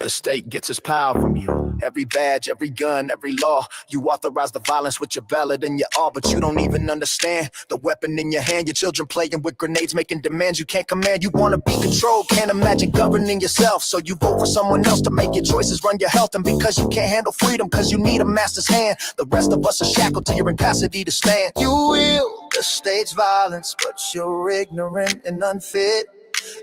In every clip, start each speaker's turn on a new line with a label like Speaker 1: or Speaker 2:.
Speaker 1: The state gets its power from you. Every badge, every gun, every law. You authorize the violence with your ballot and your all, but you don't even understand the weapon in your hand. Your children playing with grenades, making demands you can't command. You want to be controlled, can't imagine governing yourself, so you vote for someone else to make your choices, run your health. And because you can't handle freedom, because you need a master's hand, the rest of us are shackled to your incapacity to stand. You will the state's violence, but you're ignorant and unfit.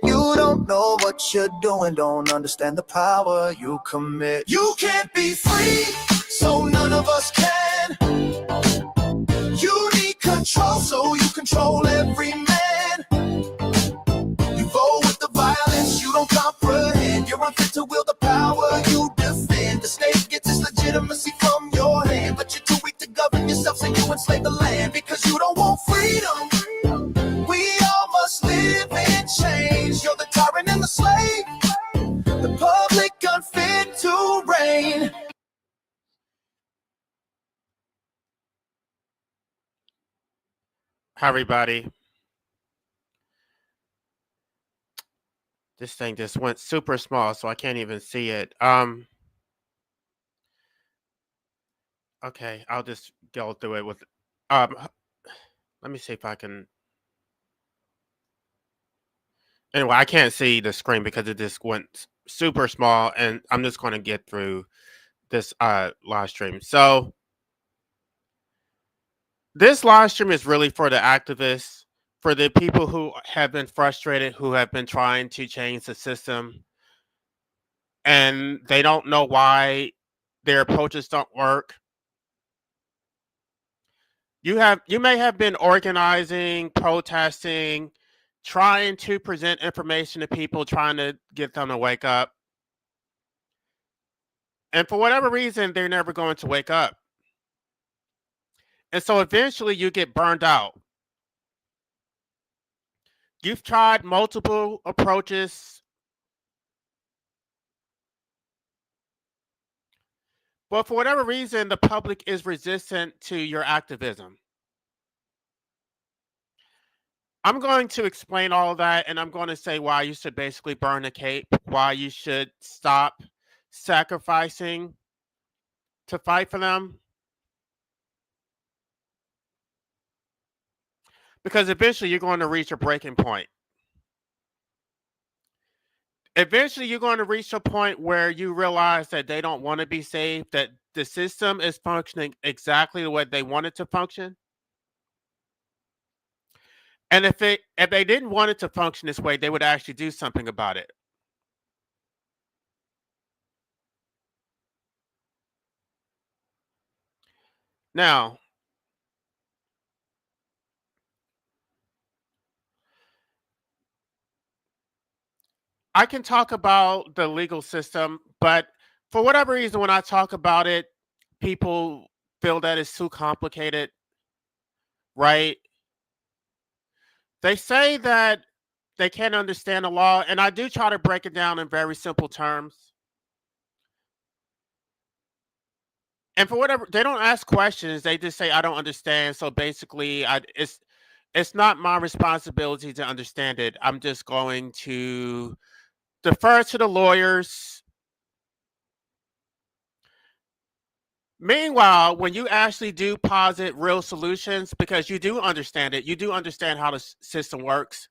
Speaker 1: You don't know what you're doing, don't understand the power you commit. You can't be free, so none of us can. You need control, so you control every man. You vote with the violence you don't comprehend. You're unfit to wield the power you defend. The state gets its legitimacy from your hand, but you're too weak to govern yourself, so you enslave the land. Because you don't want freedom, we all must live in change. You're the tyrant and the slave, the public unfit to reign.
Speaker 2: Hi, everybody. This thing just went super small, so I can't even see it. Okay, I'll just go through it with. Let me see if I can. Anyway, I can't see the screen because it just went super small, and I'm just going to get through this live stream. So this live stream is really for the activists, for the people who have been frustrated, who have been trying to change the system, and they don't know why their approaches don't work. You may have been organizing, protesting, trying to present information to people, trying to get them to wake up. And for whatever reason, they're never going to wake up. And so eventually you get burned out. You've tried multiple approaches, but for whatever reason, the public is resistant to your activism. I'm going to explain all of that, and I'm going to say why you should basically burn the cape, why you should stop sacrificing to fight for them. Because eventually you're going to reach a breaking point. Eventually you're going to reach a point where you realize that they don't want to be saved, that the system is functioning exactly the way they want it to function. And if they didn't want it to function this way, they would actually do something about it. Now, I can talk about the legal system, but for whatever reason, when I talk about it, people feel that it's too complicated, right? They say that they can't understand the law, and I do try to break it down in very simple terms. And for whatever, they don't ask questions, they just say, I don't understand. So basically, it's not my responsibility to understand it. I'm just going to defer to the lawyers. Meanwhile, when you actually do posit real solutions, because you do understand it, you do understand how the system works,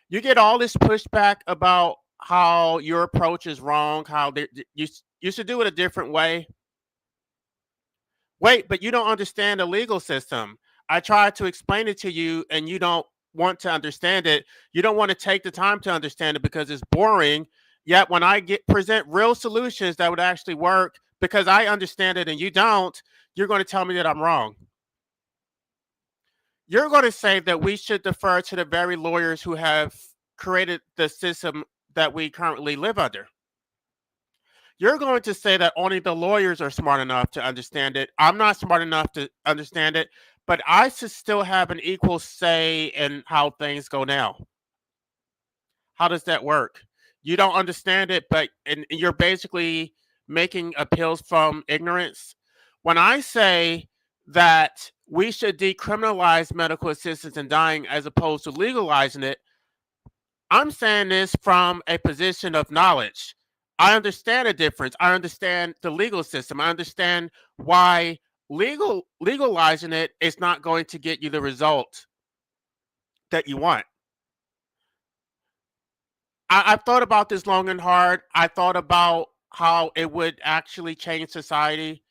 Speaker 2: you get all this pushback about how your approach is wrong, how you should do it a different way. Wait, but you don't understand the legal system. I tried to explain it to you and you don't want to understand it. You don't want to take the time to understand it because it's boring. Yet when I present real solutions that would actually work, because I understand it and you don't, you're going to tell me that I'm wrong. You're going to say that we should defer to the very lawyers who have created the system that we currently live under. You're going to say that only the lawyers are smart enough to understand it. I'm not smart enough to understand it, but I should still have an equal say in how things go now. How does that work? You don't understand it, but and you're basically making appeals from ignorance. When I say that we should decriminalize medical assistance in dying as opposed to legalizing it, I'm saying this from a position of knowledge. I understand the difference. I understand the legal system. I understand why legalizing it is not going to get you the result that you want. I've thought about this long and hard. I thought about how it would actually change society.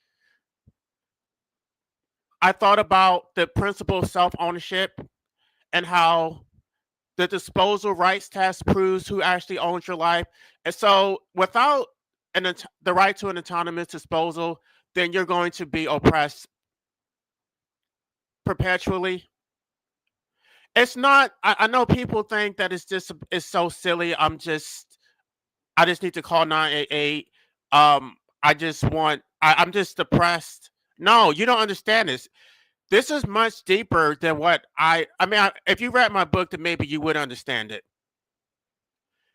Speaker 2: I thought about the principle of self-ownership and how the disposal rights test proves who actually owns your life. And so without the right to an autonomous disposal, then you're going to be oppressed perpetually. It's not, I know people think that it's so silly. I just need to call 988. I'm just depressed. No, you don't understand this. This is much deeper than what if you read my book, then maybe you would understand it.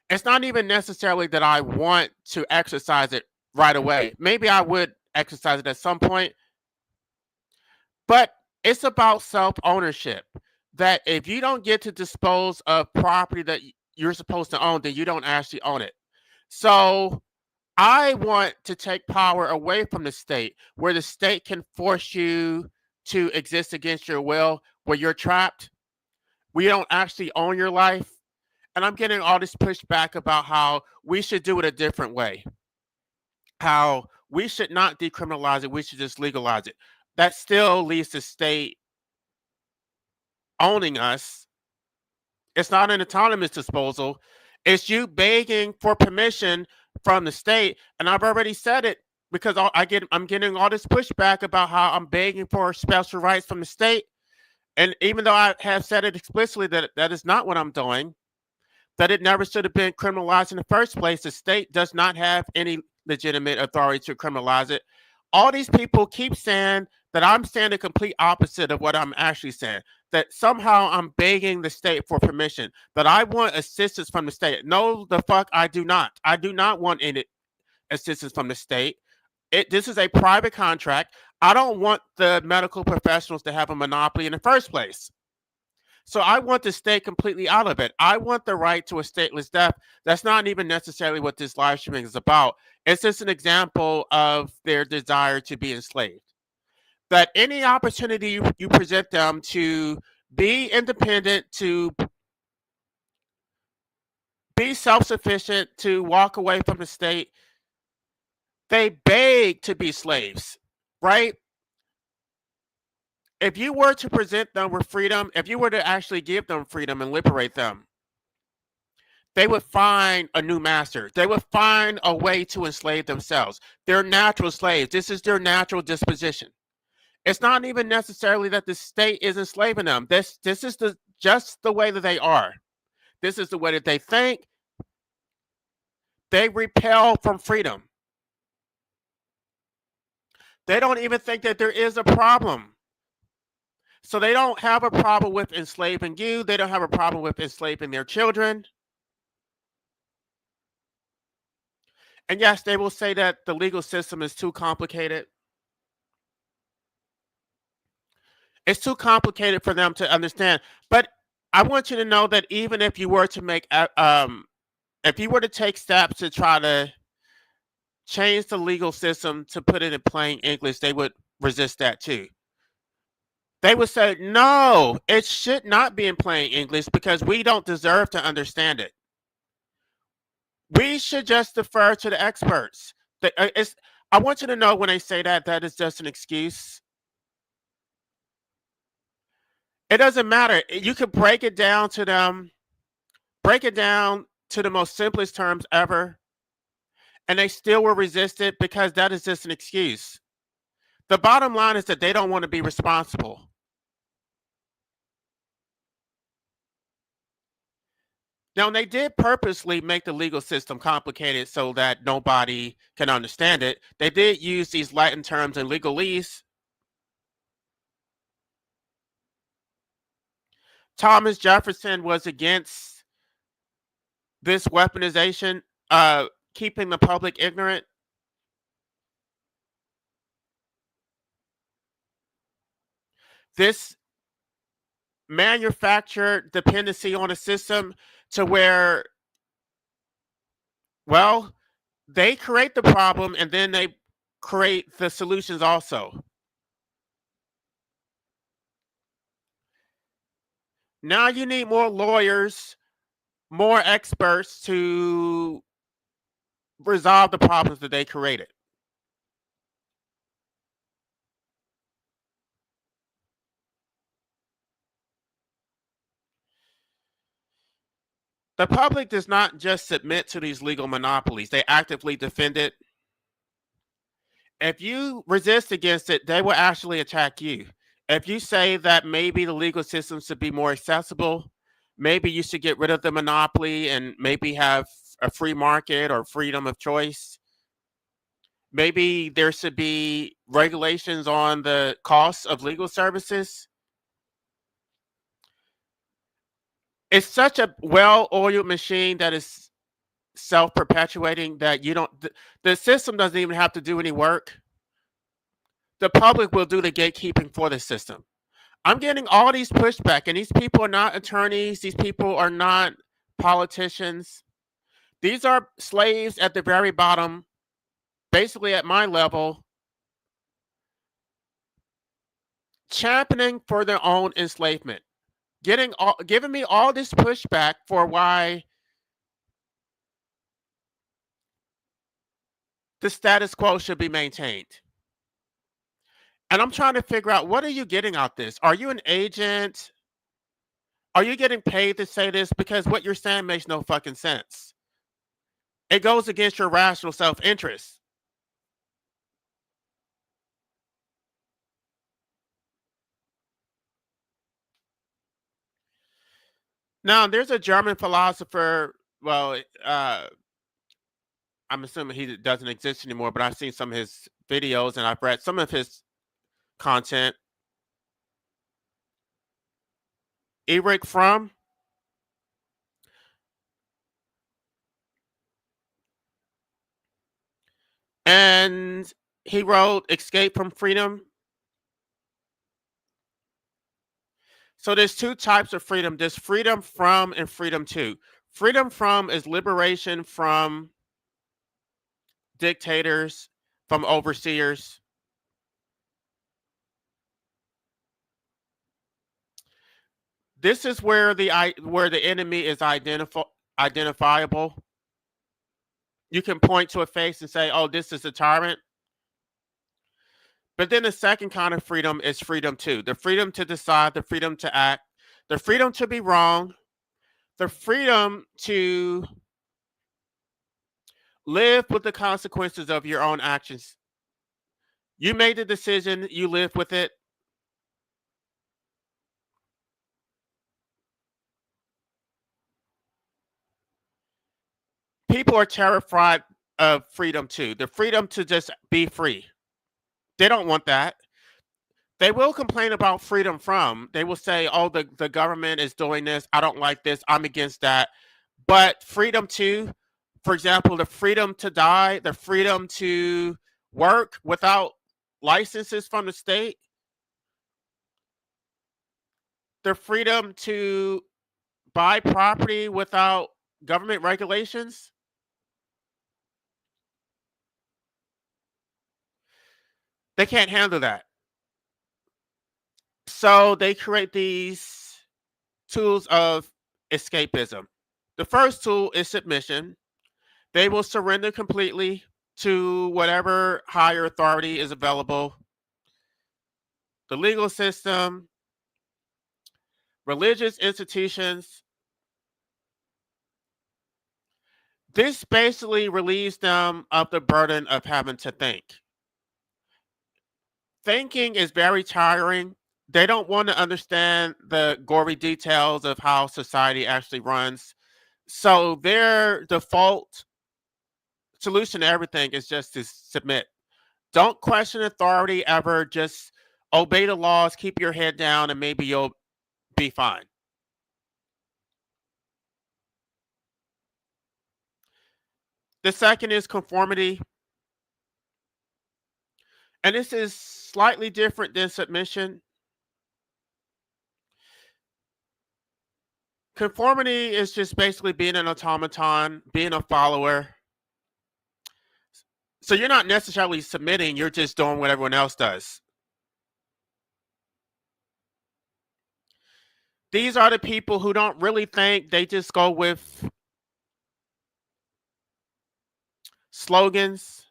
Speaker 2: It's not even necessarily that I want to exercise it right away. Maybe I would exercise it at some point, but it's about self-ownership. That if you don't get to dispose of property that you're supposed to own, then you don't actually own it. So I want to take power away from the state, where the state can force you to exist against your will, where you're trapped, where you don't actually own your life. And I'm getting all this pushback about how we should do it a different way, how we should not decriminalize it, we should just legalize it. That still leaves the state owning us. It's not an autonomous disposal. It's you begging for permission from the state. And I've already said it, because I'm getting all this pushback about how I'm begging for special rights from the state. And even though I have said it explicitly that that is not what I'm doing, that it never should have been criminalized in the first place, the state does not have any legitimate authority to criminalize it. All these people keep saying that I'm saying the complete opposite of what I'm actually saying, that somehow I'm begging the state for permission, that I want assistance from the state. No, the fuck, I do not. I do not want any assistance from the state. This is a private contract. I don't want the medical professionals to have a monopoly in the first place. So I want the state completely out of it. I want the right to a stateless death. That's not even necessarily what this live streaming is about. It's just an example of their desire to be enslaved. That any opportunity you present them to be independent, to be self-sufficient, to walk away from the state, they beg to be slaves, right? If you were to present them with freedom, if you were to actually give them freedom and liberate them, they would find a new master. They would find a way to enslave themselves. They're natural slaves. This is their natural disposition. It's not even necessarily that the state is enslaving them. This is just the way that they are. This is the way that they think. They repel from freedom. They don't even think that there is a problem. So they don't have a problem with enslaving you. They don't have a problem with enslaving their children. And yes, they will say that the legal system is too complicated. It's too complicated for them to understand. But I want you to know that even if you were to if you were to take steps to try to change the legal system to put it in plain English, they would resist that too. They would say, no, it should not be in plain English because we don't deserve to understand it. We should just defer to the experts. I want you to know when they say that, that is just an excuse. It doesn't matter. You could break it down to them, break it down to the most simplest terms ever, and they still will resist it because that is just an excuse. The bottom line is that they don't want to be responsible. Now, they did purposely make the legal system complicated so that nobody can understand it. They did use these Latin terms and legalese. Thomas Jefferson was against this weaponization, keeping the public ignorant. This manufactured dependency on a system to where, well, They create the problem and then they create the solutions also. Now you need more lawyers, more experts to resolve the problems that they created. The public does not just submit to these legal monopolies, they actively defend it. If you resist against it, they will actually attack you. If you say that maybe the legal system should be more accessible, maybe you should get rid of the monopoly and maybe have a free market or freedom of choice. Maybe there should be regulations on the costs of legal services. It's such a well-oiled machine that is self-perpetuating that you don't the system doesn't even have to do any work. The public will do the gatekeeping for the system. I'm getting all these pushback, and these people are not attorneys, these people are not politicians. These are slaves at the very bottom, basically at my level, championing for their own enslavement. Giving me all this pushback for why the status quo should be maintained. And I'm trying to figure out, what are you getting out this? Are you an agent? Are you getting paid to say this? Because what you're saying makes no fucking sense. It goes against your rational self-interest. Now, there's a German philosopher. Well, I'm assuming he doesn't exist anymore, but I've seen some of his videos and I've read some of his content. Erich Fromm. And he wrote Escape from Freedom. So there's two types of freedom. There's freedom from and freedom to. Freedom from is liberation from dictators, from overseers. This is where the enemy is identifiable. You can point to a face and say, "Oh, this is a tyrant." But then the second kind of freedom is freedom to. The freedom to decide, the freedom to act, the freedom to be wrong, the freedom to live with the consequences of your own actions. You made the decision, you live with it. People are terrified of freedom too. The freedom to just be free. They don't want that. They will complain about freedom from. They will say, "Oh, the government is doing this. I don't like this. I'm against that." But freedom to, for example, the freedom to die, the freedom to work without licenses from the state, the freedom to buy property without government regulations. They can't handle that. So they create these tools of escapism. The first tool is submission. They will surrender completely to whatever higher authority is available. The legal system, religious institutions. This basically relieves them of the burden of having to think. Thinking is very tiring. They don't want to understand the gory details of how society actually runs. So their default solution to everything is just to submit. Don't question authority ever. Just obey the laws, keep your head down, and maybe you'll be fine. The second is conformity. And this is slightly different than submission. Conformity is just basically being an automaton, being a follower. So you're not necessarily submitting, you're just doing what everyone else does. These are the people who don't really think, they just go with slogans.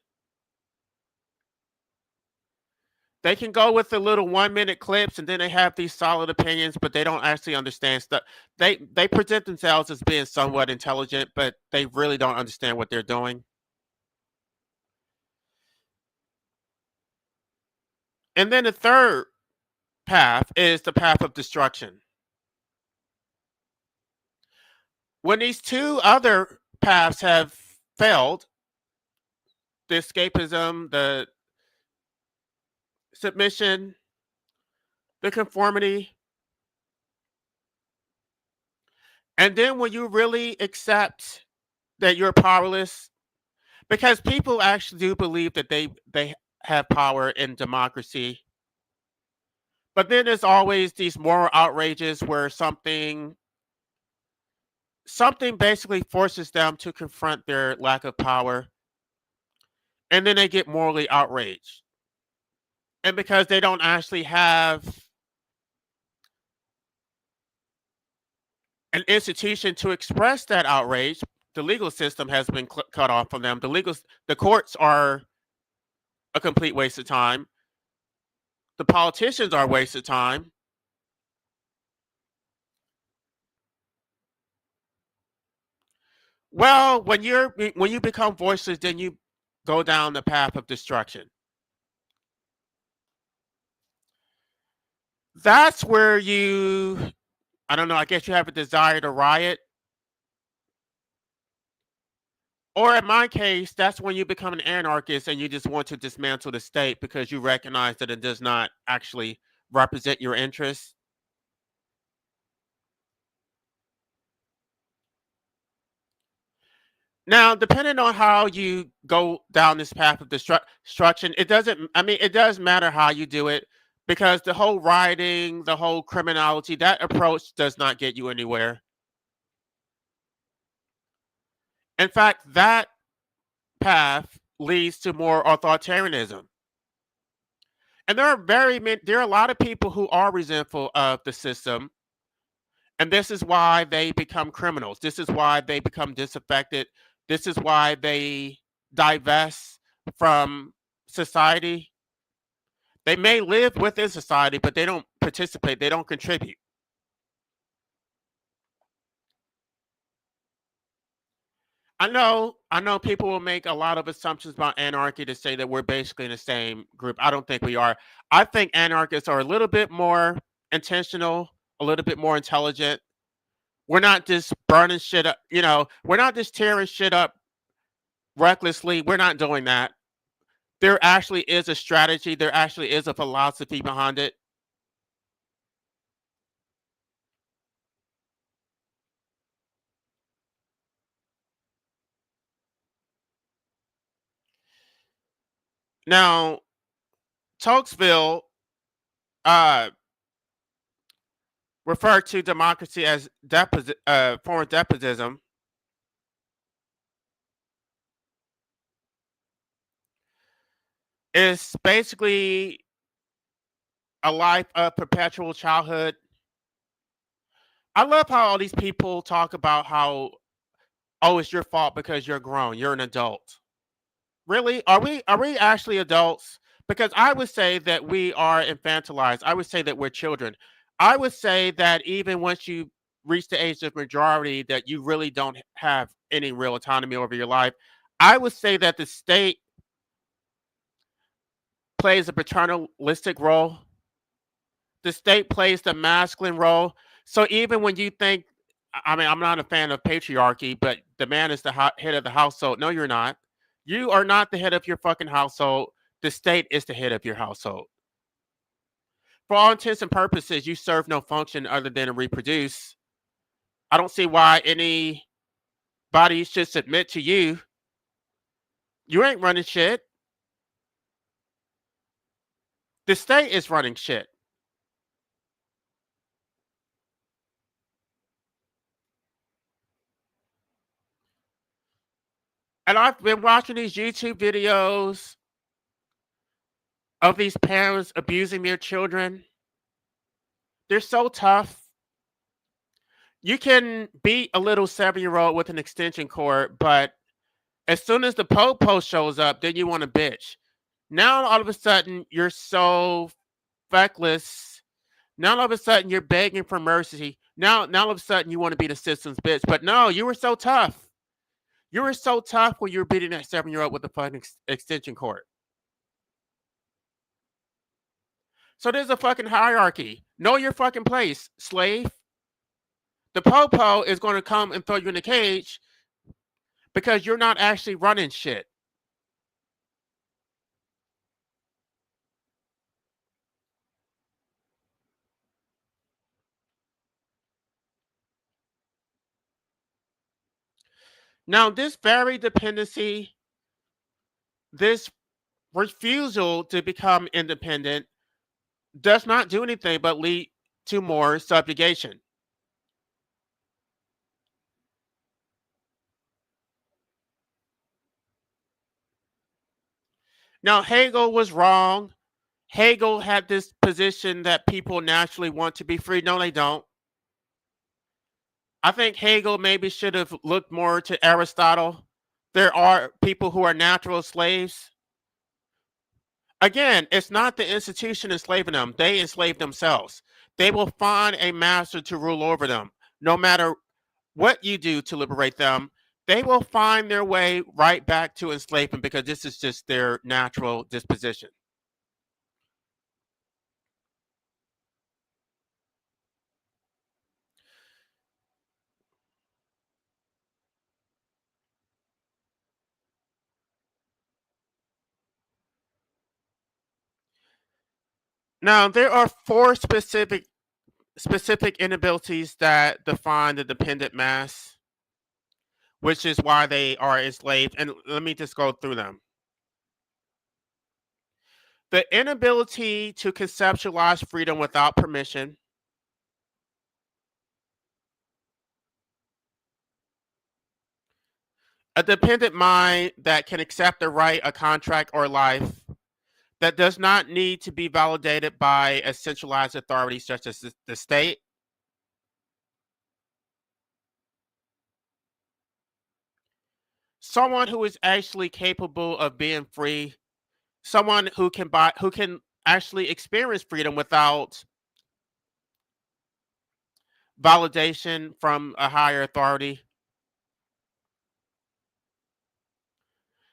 Speaker 2: They can go with the little 1 minute clips and then they have these solid opinions, but they don't actually understand stuff. They present themselves as being somewhat intelligent, but they really don't understand what they're doing. And then the third path is the path of destruction. When these two other paths have failed, the escapism, the submission, the conformity, and then when you really accept that you're powerless, because people actually do believe that they have power in democracy, but then there's always these moral outrages where something basically forces them to confront their lack of power, and then they get morally outraged. And because they don't actually have an institution to express that outrage, the legal system has been cut off from them. The courts are a complete waste of time. The politicians are a waste of time. Well, when you become voiceless, then you go down the path of destruction. That's where I don't know, I guess you have a desire to riot. Or in my case, that's when you become an anarchist and you just want to dismantle the state because you recognize that it does not actually represent your interests. Now, depending on how you go down this path of destruction, it does matter how you do it, because the whole rioting, the whole criminality, that approach does not get you anywhere. In fact, that path leads to more authoritarianism. And there are a lot of people who are resentful of the system, and this is why they become criminals. This is why they become disaffected. This is why they divest from society. They may live within society, but they don't participate, they don't contribute. I know people will make a lot of assumptions about anarchy to say that we're basically in the same group. I don't think we are. I think anarchists are a little bit more intentional, a little bit more intelligent. We're not just burning shit up, we're not just tearing shit up recklessly. We're not doing that. There actually is a strategy, there actually is a philosophy behind it. Now, Tocqueville uh, referred to democracy as foreign despotism. It's basically a life of perpetual childhood. I love how all these people talk about how, oh, it's your fault because you're grown, you're an adult. Really? Are we actually adults? Because I would say that we are infantilized. I would say that we're children. I would say that even once you reach the age of majority, that you really don't have any real autonomy over your life. I would say that the state plays a paternalistic role. The state plays the masculine role. So even when you think, I mean, I'm not a fan of patriarchy, but the man is the head of the household. No, you're not. You are not the head of your fucking household. The state is the head of your household. For all intents and purposes, you serve no function other than to reproduce. I don't see why anybody should submit to you. You ain't running shit. The state is running shit. And I've been watching these YouTube videos of these parents abusing their children. They're so tough. You can beat a little 7-year-old with an extension cord, but as soon as the po-po shows up, then you want to bitch. Now all of a sudden you're so feckless. Now all of a sudden you're begging for mercy. Now all of a sudden you want to be the system's bitch. But no, you were so tough. You were so tough when you were beating that 7-year-old with a fucking extension cord. So there's a fucking hierarchy. Know your fucking place, slave. The po-po is going to come and throw you in the cage because you're not actually running shit. Now, this very dependency, this refusal to become independent does not do anything but lead to more subjugation. Now, Hegel was wrong. Hegel had this position that people naturally want to be free. No, they don't. I think Hegel maybe should have looked more to Aristotle. There are people who are natural slaves. Again, it's not the institution enslaving them. They enslave themselves. They will find a master to rule over them. No matter what you do to liberate them, they will find their way right back to enslavement because this is just their natural disposition. Now, there are four specific inabilities that define the dependent mass, which is why they are enslaved. And let me just go through them. The inability to conceptualize freedom without permission. A dependent mind that can accept a right, a contract, or life that does not need to be validated by a centralized authority such as the state. Someone who is actually capable of being free, someone who can actually experience freedom without validation from a higher authority.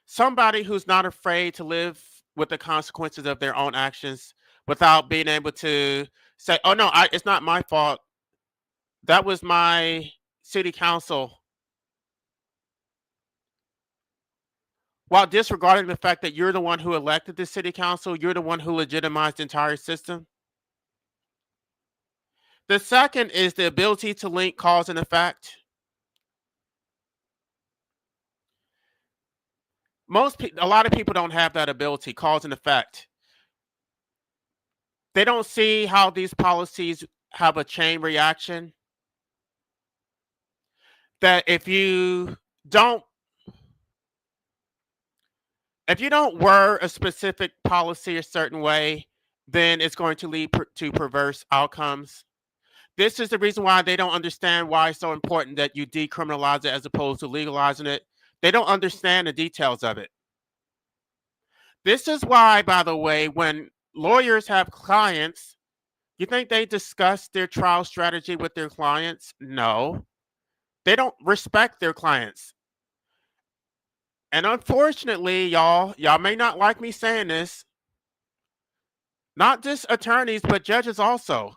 Speaker 2: Somebody who's not afraid to live with the consequences of their own actions without being able to say, oh no, it's not my fault. That was my city council. While disregarding the fact that you're the one who elected the city council, you're the one who legitimized the entire system. The second is the ability to link cause and effect. A lot of people don't have that ability, cause and effect. They don't see how these policies have a chain reaction. That if you don't word a specific policy a certain way, then it's going to lead to perverse outcomes. This is the reason why they don't understand why it's so important that you decriminalize it as opposed to legalizing it. They don't understand the details of it. This is why, by the way, when lawyers have clients, you think they discuss their trial strategy with their clients? No. They don't respect their clients. And unfortunately, y'all may not like me saying this, not just attorneys, but judges also.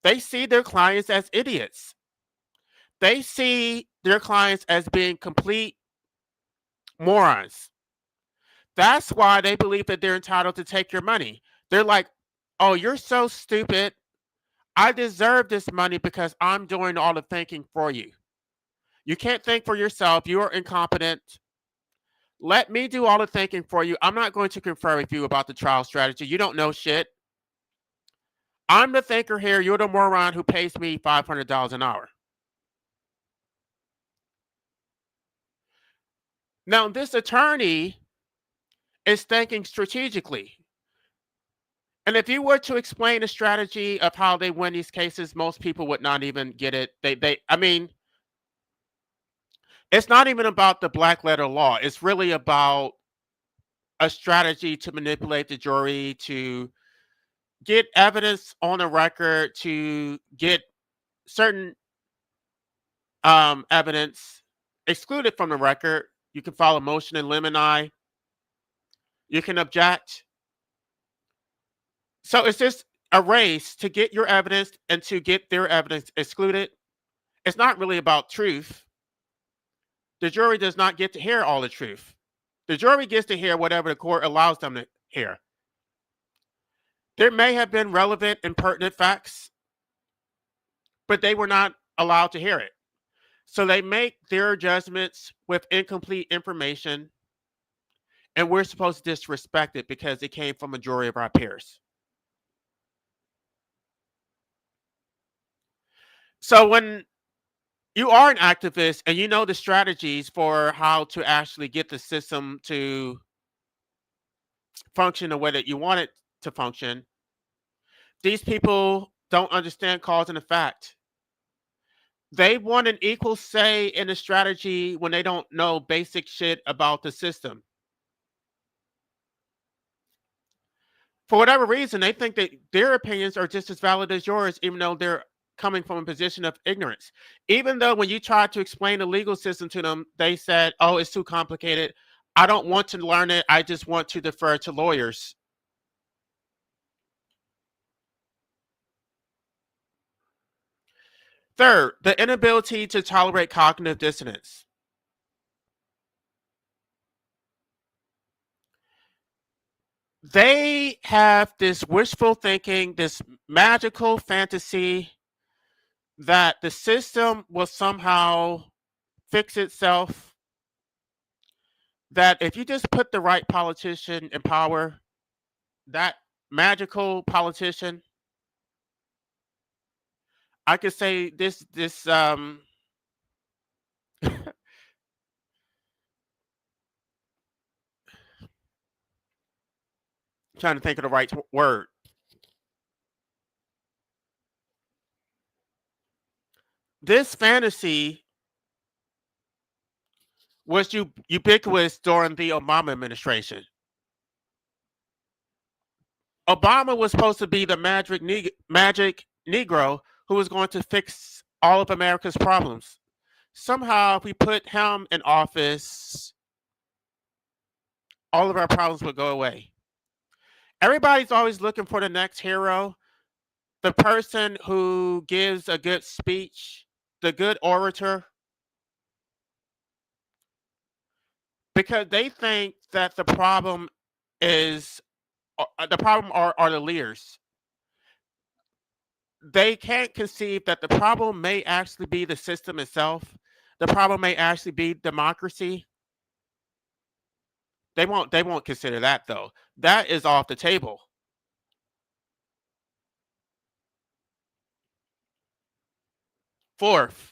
Speaker 2: They see their clients as idiots. They see their clients as being complete morons. That's why they believe that they're entitled to take your money. They're like, oh, you're so stupid. I deserve this money because I'm doing all the thinking for you. You can't think for yourself. You are incompetent. Let me do all the thinking for you. I'm not going to confer with you about the trial strategy. You don't know shit. I'm the thinker here. You're the moron who pays me $500 an hour. Now, this attorney is thinking strategically. And if you were to explain the strategy of how they win these cases, most people would not even get it. I mean, it's not even about the black letter law. It's really about a strategy to manipulate the jury, to get evidence on the record, to get certain evidence excluded from the record. You can file a motion in limine. You can object. So it's just a race to get your evidence and to get their evidence excluded. It's not really about truth. The jury does not get to hear all the truth. The jury gets to hear whatever the court allows them to hear. There may have been relevant and pertinent facts, but they were not allowed to hear it. So they make their judgments with incomplete information, and we're supposed to disrespect it because it came from a jury of our peers. So when you are an activist and you know the strategies for how to actually get the system to function the way that you want it to function, these people don't understand cause and effect. They want an equal say in the strategy when they don't know basic shit about the system. For whatever reason, they think that their opinions are just as valid as yours, even though they're coming from a position of ignorance. Even though when you try to explain the legal system to them, they said, oh, it's too complicated. I don't want to learn it. I just want to defer to lawyers. Third, the inability to tolerate cognitive dissonance. They have this wishful thinking, this magical fantasy that the system will somehow fix itself. That if you just put the right politician in power, that magical politician, I could say this trying to think of the right word. This fantasy was ubiquitous during the Obama administration. Obama was supposed to be the magic Negro who was going to fix all of America's problems. Somehow, if we put him in office, all of our problems would go away. Everybody's always looking for the next hero, the person who gives a good speech, the good orator, because they think that the problem are the leaders. They can't conceive that the problem may actually be the system itself. The problem may actually be democracy. They won't consider that though. That is off the table. Fourth,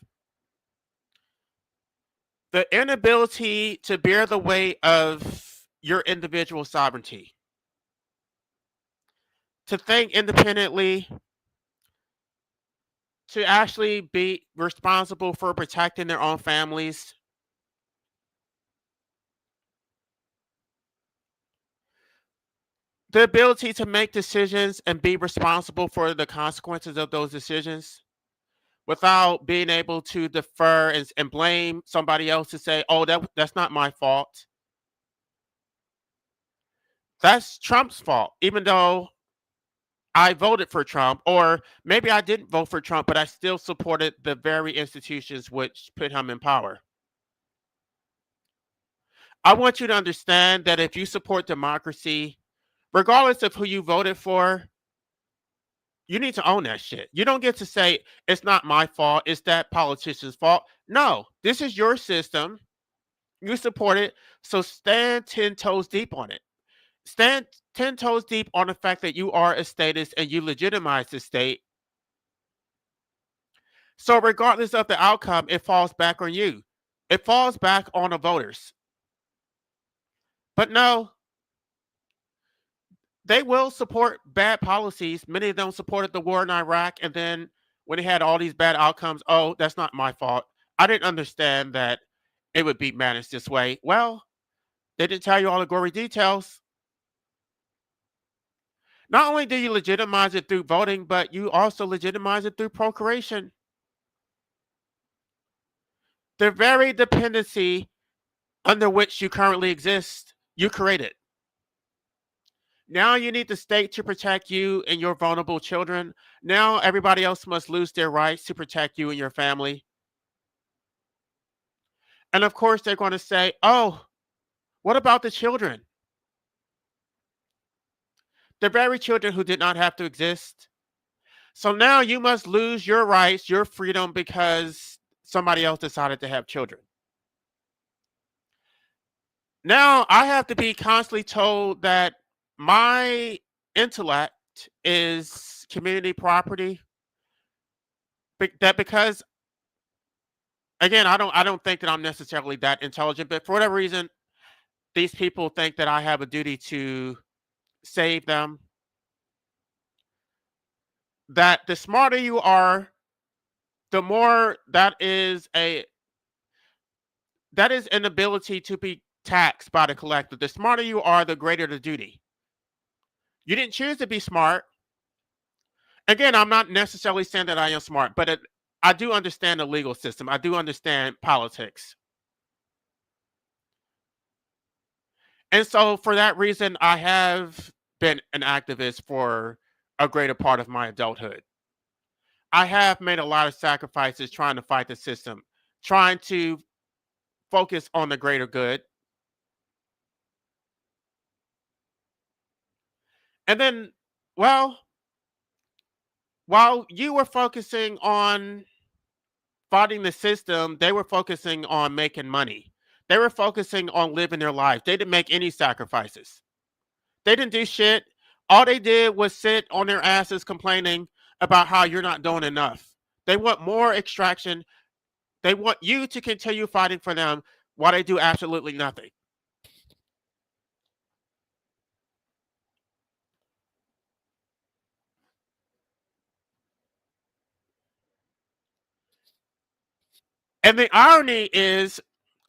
Speaker 2: the inability to bear the weight of your individual sovereignty. To think independently, to actually be responsible for protecting their own families. The ability to make decisions and be responsible for the consequences of those decisions without being able to defer and blame somebody else to say, oh, that's not my fault. That's Trump's fault, even though I voted for Trump, or maybe I didn't vote for Trump, but I still supported the very institutions which put him in power. I want you to understand that if you support democracy, regardless of who you voted for, you need to own that shit. You don't get to say, it's not my fault, it's that politician's fault. No, this is your system. You support it, so stand 10 toes deep on it. Stand 10 toes deep on the fact that you are a statist and you legitimize the state. So regardless of the outcome, it falls back on you. It falls back on the voters. But no, they will support bad policies. Many of them supported the war in Iraq, and then when they had all these bad outcomes, oh, that's not my fault. I didn't understand that it would be managed this way. Well, they didn't tell you all the gory details. Not only do you legitimize it through voting, but you also legitimize it through procreation. The very dependency under which you currently exist, you created. Now you need the state to protect you and your vulnerable children. Now everybody else must lose their rights to protect you and your family. And of course, they're going to say, oh, what about the children? The very children who did not have to exist. So now you must lose your rights, your freedom, because somebody else decided to have children. Now I have to be constantly told that my intellect is community property. That because again, I don't think that I'm necessarily that intelligent, but for whatever reason, these people think that I have a duty to save them. That the smarter you are, the more that is an ability to be taxed by the collective. The smarter you are, the greater the duty. You didn't choose to be smart. Again, I'm not necessarily saying that I am smart, but I do understand the legal system. I do understand politics. And so for that reason, I have been an activist for a greater part of my adulthood. I have made a lot of sacrifices trying to fight the system, trying to focus on the greater good. And then, well, while you were focusing on fighting the system, they were focusing on making money. They were focusing on living their life. They didn't make any sacrifices. They didn't do shit. All they did was sit on their asses complaining about how you're not doing enough. They want more extraction. They want you to continue fighting for them while they do absolutely nothing. And the irony is,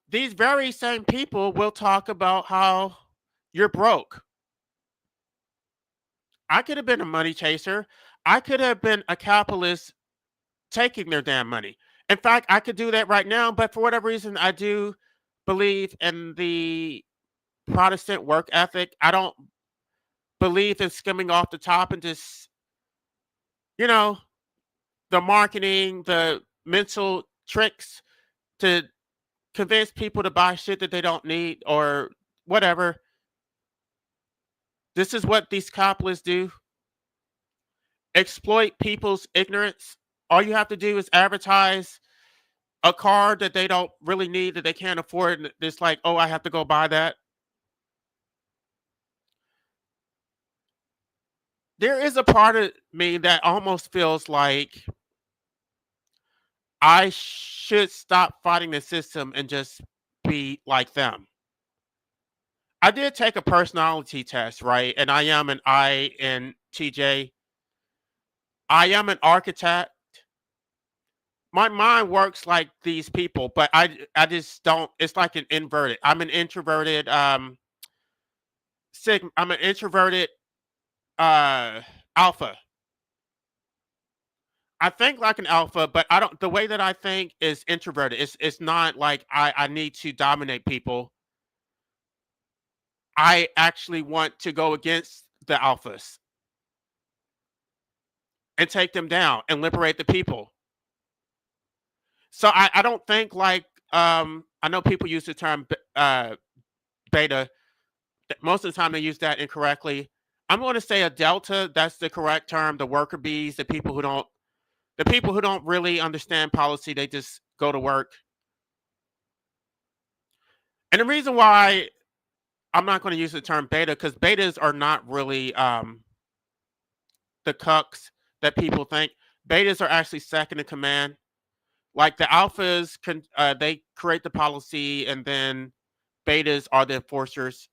Speaker 2: these very same people will talk about how you're broke. I could have been a money chaser. I could have been a capitalist taking their damn money. In fact, I could do that right now, but for whatever reason, I do believe in the Protestant work ethic. I don't believe in skimming off the top and just, you know, the marketing, the mental tricks to convince people to buy shit that they don't need or whatever. This is what these capitalists do: exploit people's ignorance. All you have to do is advertise a car that they don't really need, that they can't afford. And it's like, oh, I have to go buy that. There is a part of me that almost feels like I should stop fighting the system and just be like them. I did take a personality test, right? And I am an INTJ. I am an architect. My mind works like these people, but I just don't. It's like an inverted. I'm an introverted I'm an introverted uh alpha. I think like an alpha, but I don't. The way that I think is introverted. It's not like I need to dominate people. I actually want to go against the alphas and take them down and liberate the people. So I don't think like I know people use the term beta. Most of the time they use that incorrectly. I'm going to say a delta. That's the correct term. The worker bees, the people who don't really understand policy, they just go to work. And the reason why I'm not going to use the term beta, because betas are not really the cucks that people think. Betas are actually second in command. Like the alphas can they create the policy, and then betas are the enforcers.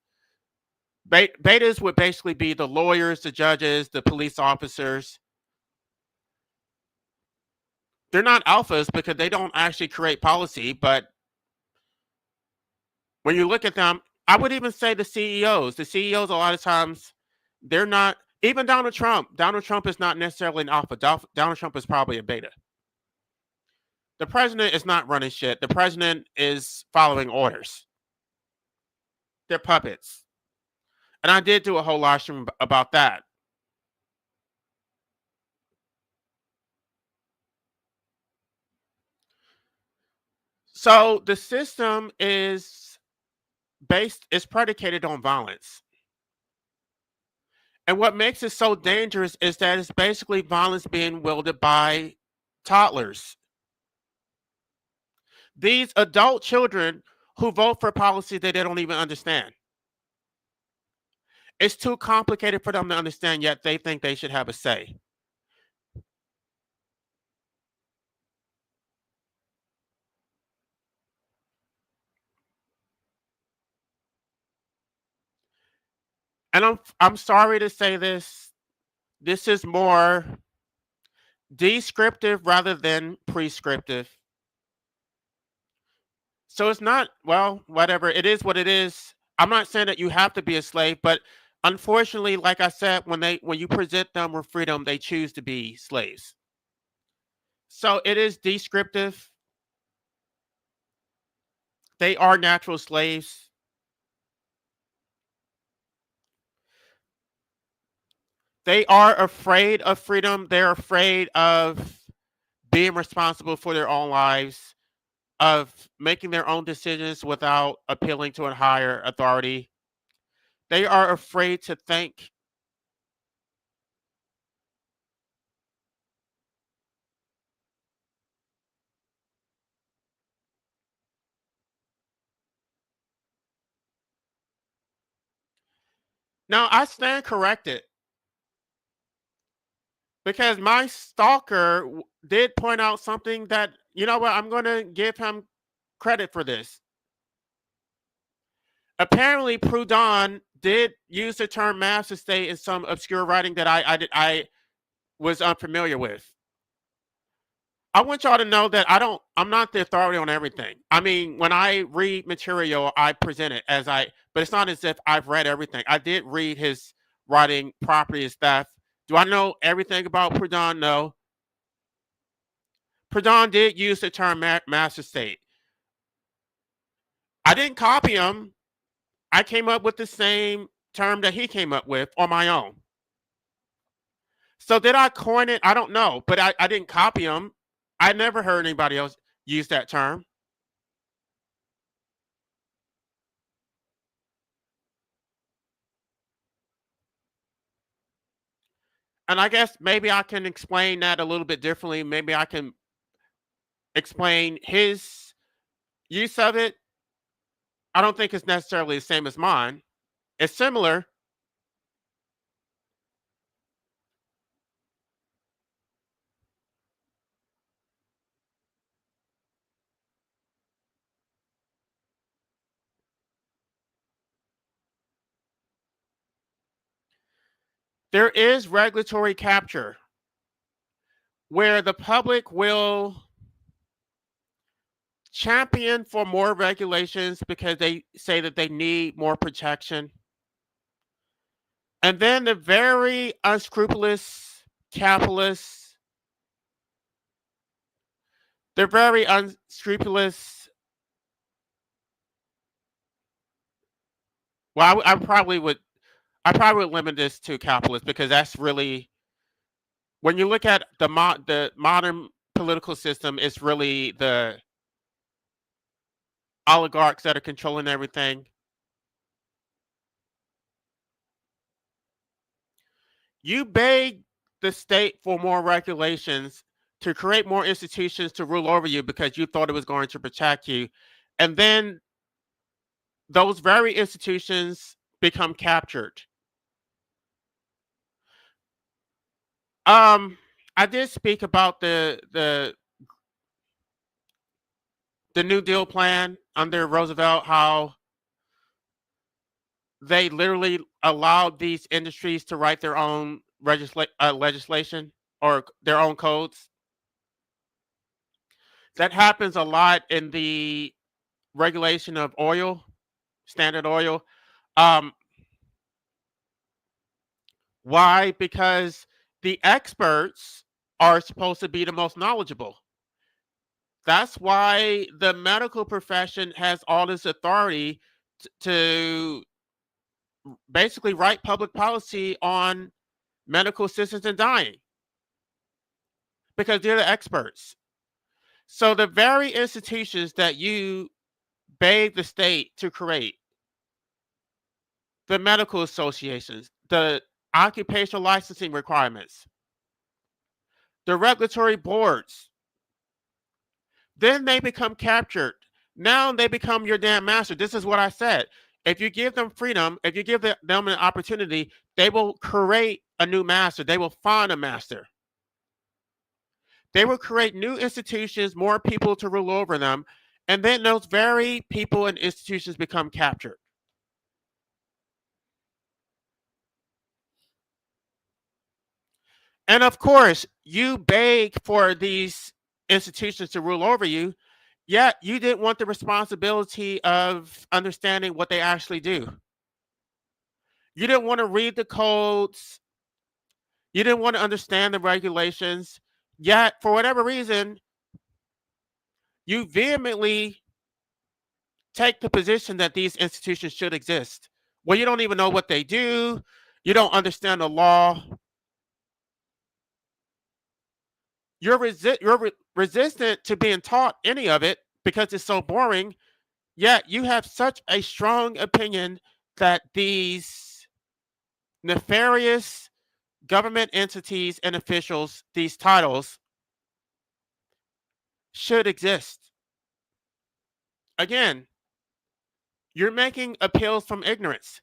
Speaker 2: Betas would basically be the lawyers, the judges, the police officers. They're not alphas because they don't actually create policy, but when you look at them, I would even say the CEOs. The CEOs, a lot of times, they're not. Even Donald Trump. Donald Trump is not necessarily an alpha. Donald Trump is probably a beta. The president is not running shit. The president is following orders. They're puppets. And I did do a whole live stream about that. So the system is predicated on violence. And what makes it so dangerous is that it's basically violence being wielded by toddlers. These adult children who vote for policy that they don't even understand. It's too complicated for them to understand, yet they think they should have a say. And I'm sorry to say this. This is more descriptive rather than prescriptive. So it's not, well, whatever. It is what it is. I'm not saying that you have to be a slave, but unfortunately, like I said, when you present them with freedom, they choose to be slaves. So it is descriptive. They are natural slaves. They are afraid of freedom. They're afraid of being responsible for their own lives, of making their own decisions without appealing to a higher authority. They are afraid to think. Now, I stand corrected because my stalker did point out something that, you know what, I'm going to give him credit for this. Apparently, Proudhon did use the term master state in some obscure writing that I was unfamiliar with. I want y'all to know that I'm not the authority on everything. I mean, when I read material, I present it but it's not as if I've read everything. I did read his writing, Property and Theft. Do I know everything about Proudhon? No. Proudhon did use the term master state. I didn't copy him. I came up with the same term that he came up with on my own. So did I coin it? I don't know, but I didn't copy him. I never heard anybody else use that term. And I guess maybe I can explain that a little bit differently. Maybe I can explain his use of it. I don't think it's necessarily the same as mine. It's similar. There is regulatory capture where the public will champion for more regulations because they say that they need more protection. And then the very unscrupulous capitalists, they're very unscrupulous. Well, I probably would limit this to capitalists because that's really, when you look at the modern political system, it's really the oligarchs that are controlling everything. You beg the state for more regulations to create more institutions to rule over you because you thought it was going to protect you. And then those very institutions become captured. I did speak about the New Deal plan under Roosevelt, how they literally allowed these industries to write their own legislation or their own codes. That happens a lot in the regulation of oil, Standard Oil. Um, why? Because the experts are supposed to be the most knowledgeable. That's why the medical profession has all this authority to basically write public policy on medical assistance in dying because they're the experts. So the very institutions that you beg the state to create, the medical associations, the occupational licensing requirements, the regulatory boards, then they become captured. Now they become your damn master. This is what I said. If you give them freedom, if you give them an opportunity, they will create a new master. They will find a master. They will create new institutions, more people to rule over them, and then those very people and institutions become captured. And of course, you beg for these institutions to rule over you, yet you didn't want the responsibility of understanding what they actually do. You didn't want to read the codes. You didn't want to understand the regulations. Yet, for whatever reason, you vehemently take the position that these institutions should exist. Well, you don't even know what they do. You don't understand the law. You're resistant to being taught any of it because it's so boring. Yet you have such a strong opinion that these nefarious government entities and officials, these titles, should exist. Again, you're making appeals from ignorance.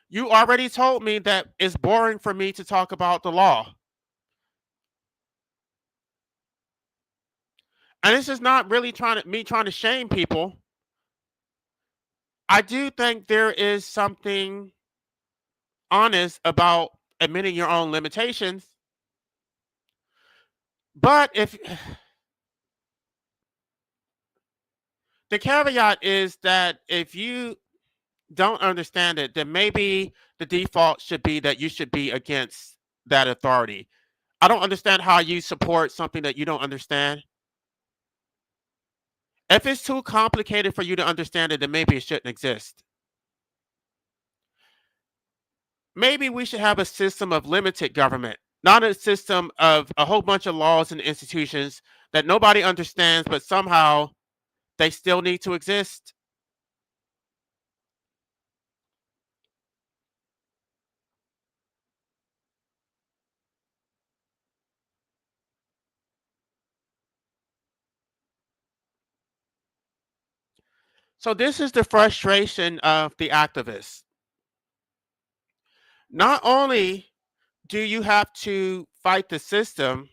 Speaker 2: You already told me that it's boring for me to talk about the law. And this is not really trying to shame people. I do think there is something honest about admitting your own limitations. But if the caveat is that if you don't understand it, then maybe the default should be that you should be against that authority. I don't understand how you support something that you don't understand. If it's too complicated for you to understand it, then maybe it shouldn't exist. Maybe we should have a system of limited government, not a system of a whole bunch of laws and institutions that nobody understands, but somehow they still need to exist. So this is the frustration of the activists. Not only do you have to fight the system,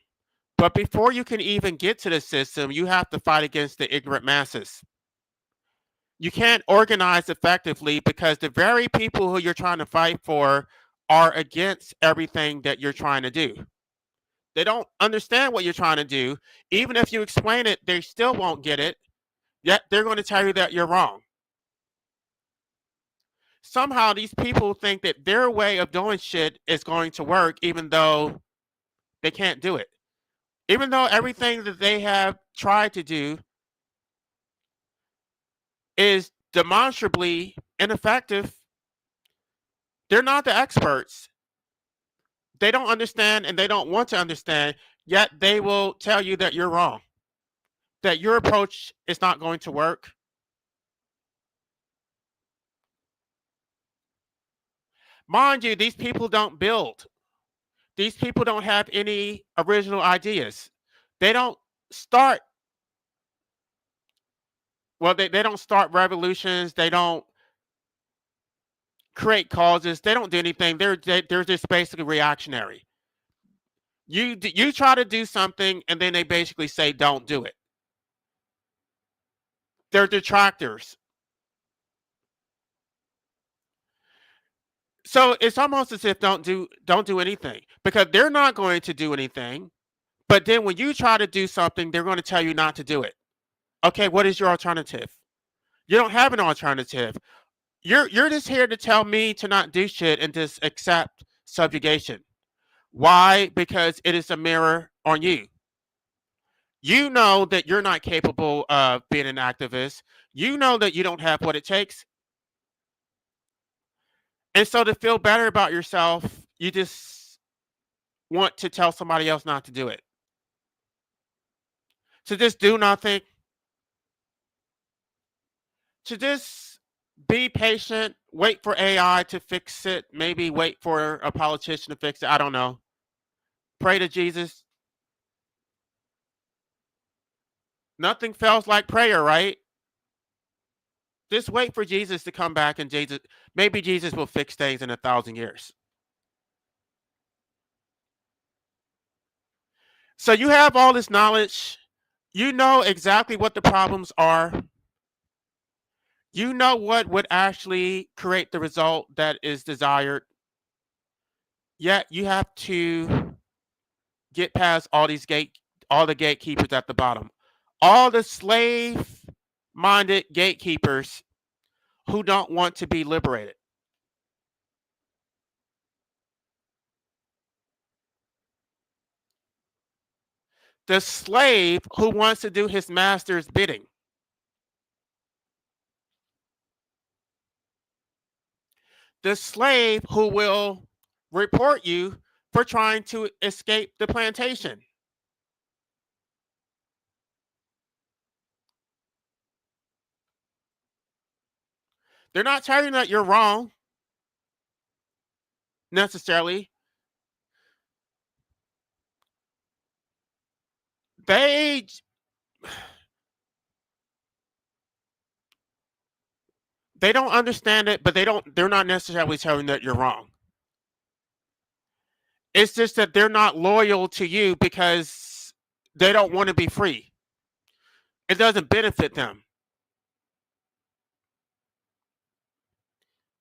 Speaker 2: but before you can even get to the system, you have to fight against the ignorant masses. You can't organize effectively because the very people who you're trying to fight for are against everything that you're trying to do. They don't understand what you're trying to do. Even if you explain it, they still won't get it. Yet they're going to tell you that you're wrong. Somehow these people think that their way of doing shit is going to work, even though they can't do it. Even though everything that they have tried to do is demonstrably ineffective, they're not the experts. They don't understand and they don't want to understand, yet they will tell you that you're wrong, that your approach is not going to work. Mind you, these people don't build. These people don't have any original ideas. They don't start, they don't start revolutions. They don't create causes. They don't do anything. They're just basically reactionary. You try to do something and then they basically say don't do it. They're detractors. So it's almost as if don't do anything, because they're not going to do anything. But then when you try to do something, they're going to tell you not to do it. Okay, what is your alternative? You don't have an alternative. You're just here to tell me to not do shit and just accept subjugation. Why? Because it is a mirror on you. You know that you're not capable of being an activist. You know that you don't have what it takes. And so to feel better about yourself, you just want to tell somebody else not to do it. To just do nothing. To just be patient, wait for AI to fix it, maybe wait for a politician to fix it. I don't know. Pray to Jesus. Nothing feels like prayer, right? Just wait for Jesus to come back, and maybe Jesus will fix things in 1,000 years. So you have all this knowledge. You know exactly what the problems are. You know what would actually create the result that is desired. Yet you have to get past all the gatekeepers at the bottom. All the slave-minded gatekeepers who don't want to be liberated. The slave who wants to do his master's bidding. The slave who will report you for trying to escape the plantation. They're not telling you that you're wrong necessarily. They they don't understand it, but they're not necessarily telling you that you're wrong. It's just that they're not loyal to you because they don't want to be free. It doesn't benefit them.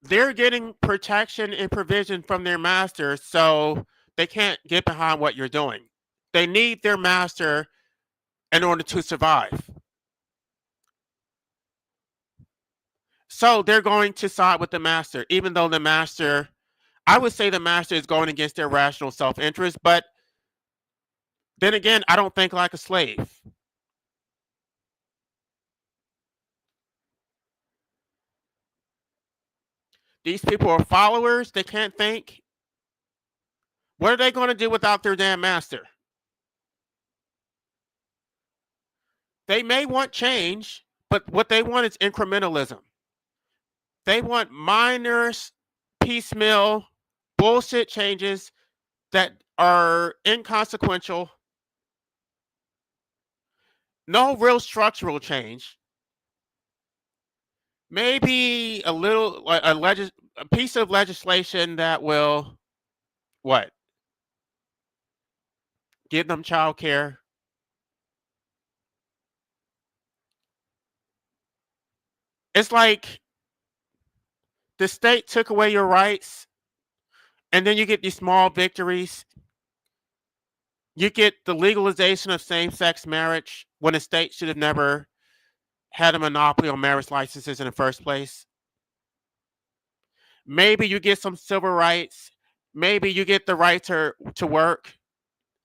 Speaker 2: They're getting protection and provision from their master, so they can't get behind what you're doing. They need their master in order to survive. So they're going to side with the master, even though the master, I would say the master is going against their rational self interest, but then again, I don't think like a slave. These people are followers, they can't think. What are they going to do without their damn master? They may want change, but what they want is incrementalism. They want minor, piecemeal, bullshit changes that are inconsequential. No real structural change. Maybe a little, a piece of legislation that will, what? Give them child care. It's like the state took away your rights, and then you get these small victories. You get the legalization of same-sex marriage when the state should have never had a monopoly on marriage licenses in the first place. Maybe you get some civil rights. Maybe you get the right to work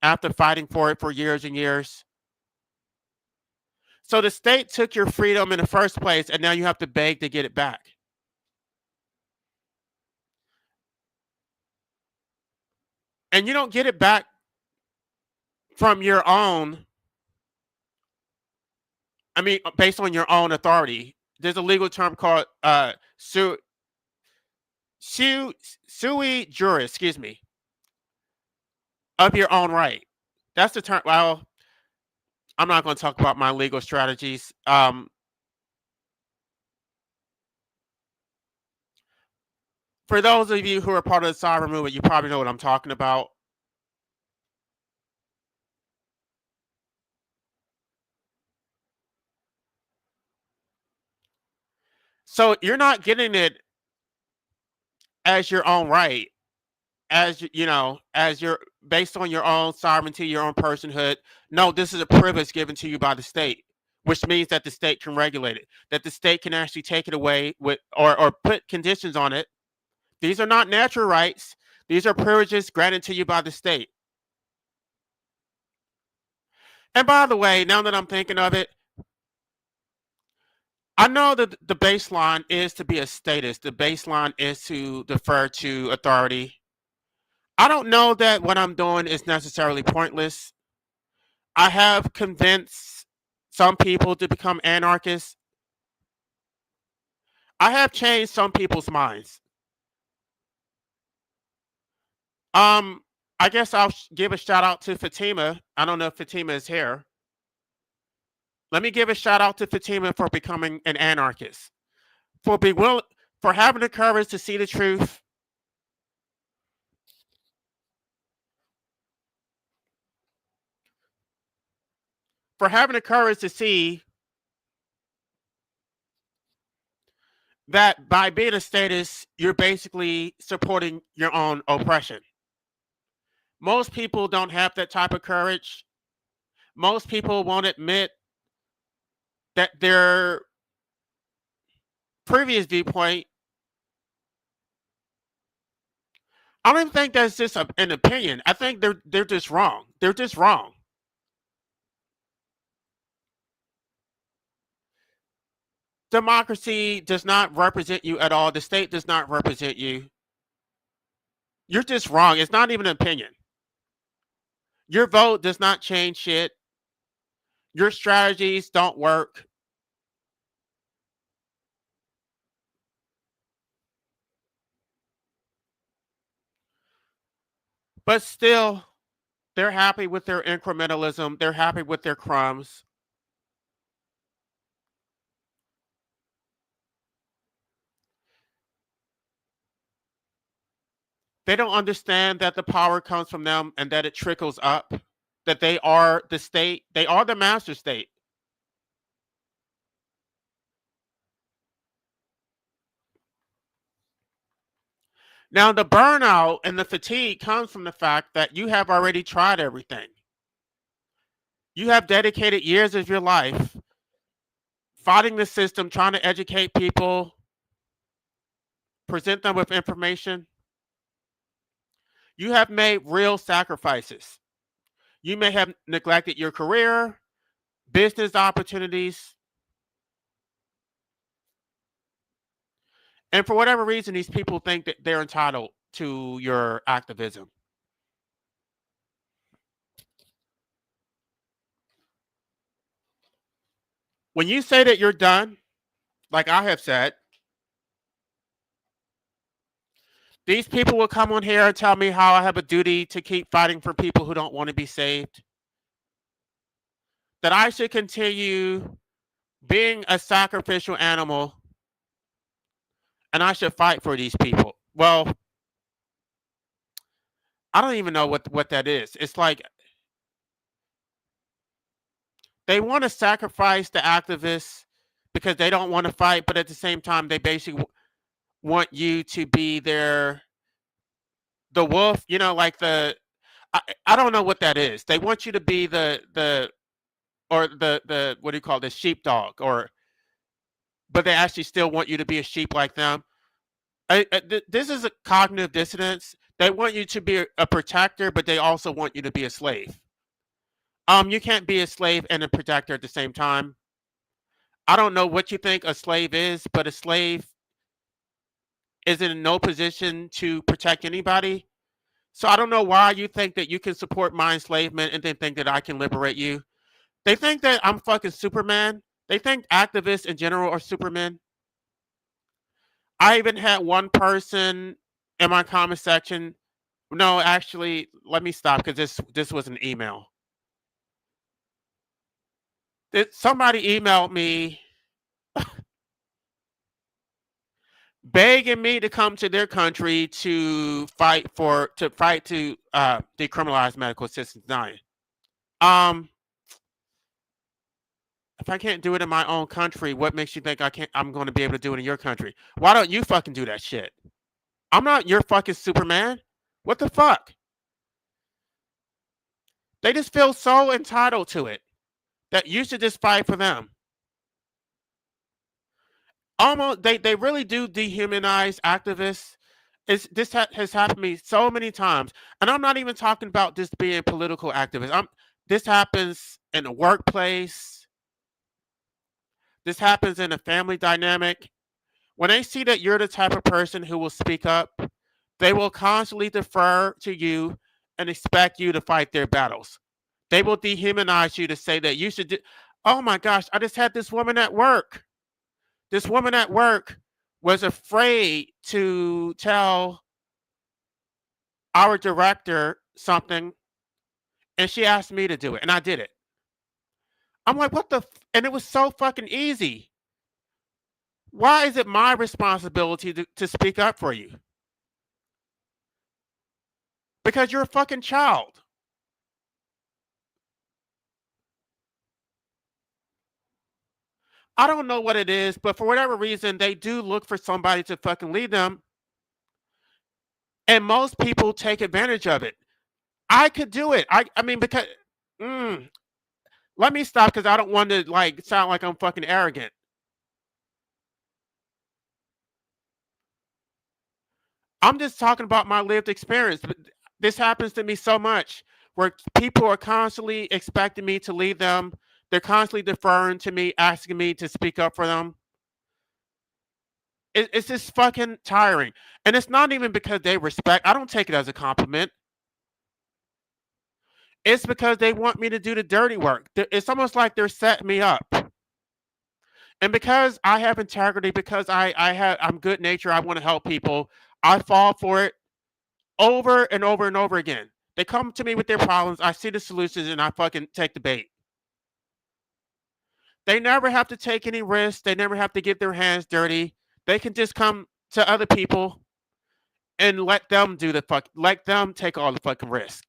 Speaker 2: after fighting for it for years and years. So the state took your freedom in the first place, and now you have to beg to get it back. And you don't get it back from your own, based on your own authority. There's a legal term called sui juris, excuse me, of your own right. That's the term. Well, I'm not going to talk about my legal strategies. For those of you who are part of the cyber movement, you probably know what I'm talking about. So you're not getting it as your own right, as as your based on your own sovereignty, your own personhood. No, this is a privilege given to you by the state, which means that the state can regulate it, that the state can actually take it away with or put conditions on it. These are not natural rights. These are privileges granted to you by the state. And by the way, now that I'm thinking of it, I know that the baseline is to be a statist. The baseline is to defer to authority. I don't know that what I'm doing is necessarily pointless. I have convinced some people to become anarchists. I have changed some people's minds. Um, I guess I'll give a shout out to Fatima. I don't know if Fatima is here. Let me give a shout out to Fatima for becoming an anarchist, for having the courage to see the truth, for having the courage to see that by being a statist, you're basically supporting your own oppression. Most people don't have that type of courage. Most people won't admit that their previous viewpoint, I don't even think that's just an opinion. I think they're just wrong. They're just wrong. Democracy does not represent you at all. The state does not represent you. You're just wrong. It's not even an opinion. Your vote does not change shit. Your strategies don't work. But still, they're happy with their incrementalism. They're happy with their crumbs. They don't understand that the power comes from them and that it trickles up, that they are the state, they are the master state. Now, the burnout and the fatigue comes from the fact that you have already tried everything. You have dedicated years of your life fighting the system, trying to educate people, present them with information. You have made real sacrifices. You may have neglected your career, business opportunities, and for whatever reason, these people think that they're entitled to your activism. When you say that you're done, like I have said, these people will come on here and tell me how I have a duty to keep fighting for people who don't want to be saved. That I should continue being a sacrificial animal and I should fight for these people. Well, I don't even know what that is. It's like they want to sacrifice the activists because they don't want to fight, but at the same time, they basically want you to be the wolf, like I don't know what that is. They want you to be the or the what do you call this, sheepdog, but they actually still want you to be a sheep like them. This is a cognitive dissonance. They want you to be a protector, but they also want you to be a slave. You can't be a slave and a protector at the same time. I don't know what you think a slave is, but a slave is in no position to protect anybody. So I don't know why you think that you can support my enslavement and then think that I can liberate you. They think that I'm fucking Superman. They think activists in general are Supermen. I even had one person in my comment section. No, actually, let me stop because this was an email. Somebody emailed me begging me to come to their country to fight to decriminalize medical assistance dying. If I can't do it in my own country, what makes you think I'm going to be able to do it in your country? Why don't you fucking do that shit? I'm not your fucking Superman. What the fuck? They just feel so entitled to it that you should just fight for them. Almost, they really do dehumanize activists. Has happened to me so many times, and I'm not even talking about just being political activists. This happens in a workplace. This happens in a family dynamic. When they see that you're the type of person who will speak up, they will constantly defer to you and expect you to fight their battles. They will dehumanize you to say that you should do. Oh my gosh, I just had this woman at work. This woman at work was afraid to tell our director something, and she asked me to do it, and I did it. I'm like, what the? And it was so fucking easy. Why is it my responsibility to speak up for you? Because you're a fucking child. I don't know what it is, but for whatever reason, they do look for somebody to fucking lead them. And most people take advantage of it. I could do it. I mean, because let me stop because I don't want to like sound like I'm fucking arrogant. I'm just talking about my lived experience. But this happens to me so much where people are constantly expecting me to lead them. They're constantly deferring to me, asking me to speak up for them. It's just fucking tiring. And it's not even because they respect. I don't take it as a compliment. It's because they want me to do the dirty work. It's almost like they're setting me up. And because I have integrity, because I'm good nature, I want to help people. I fall for it over and over and over again. They come to me with their problems. I see the solutions, and I fucking take the bait. They never have to take any risks. They never have to get their hands dirty. They can just come to other people and let them let them take all the fucking risk.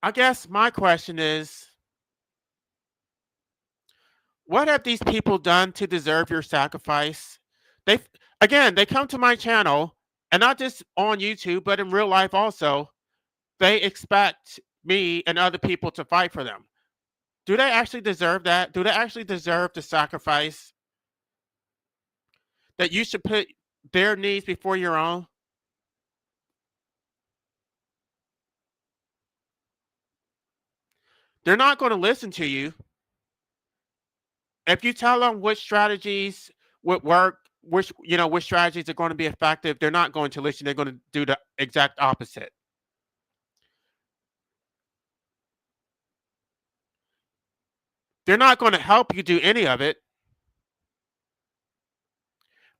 Speaker 2: I guess my question is, what have these people done to deserve your sacrifice? They Again, they come to my channel, and not just on YouTube, but in real life also. They expect me and other people to fight for them. Do they actually deserve that? Do they actually deserve the sacrifice that you should put their needs before your own? They're not going to listen to you. If you tell them which strategies would work, which strategies are going to be effective, they're not going to listen. They're going to do the exact opposite. They're not going to help you do any of it.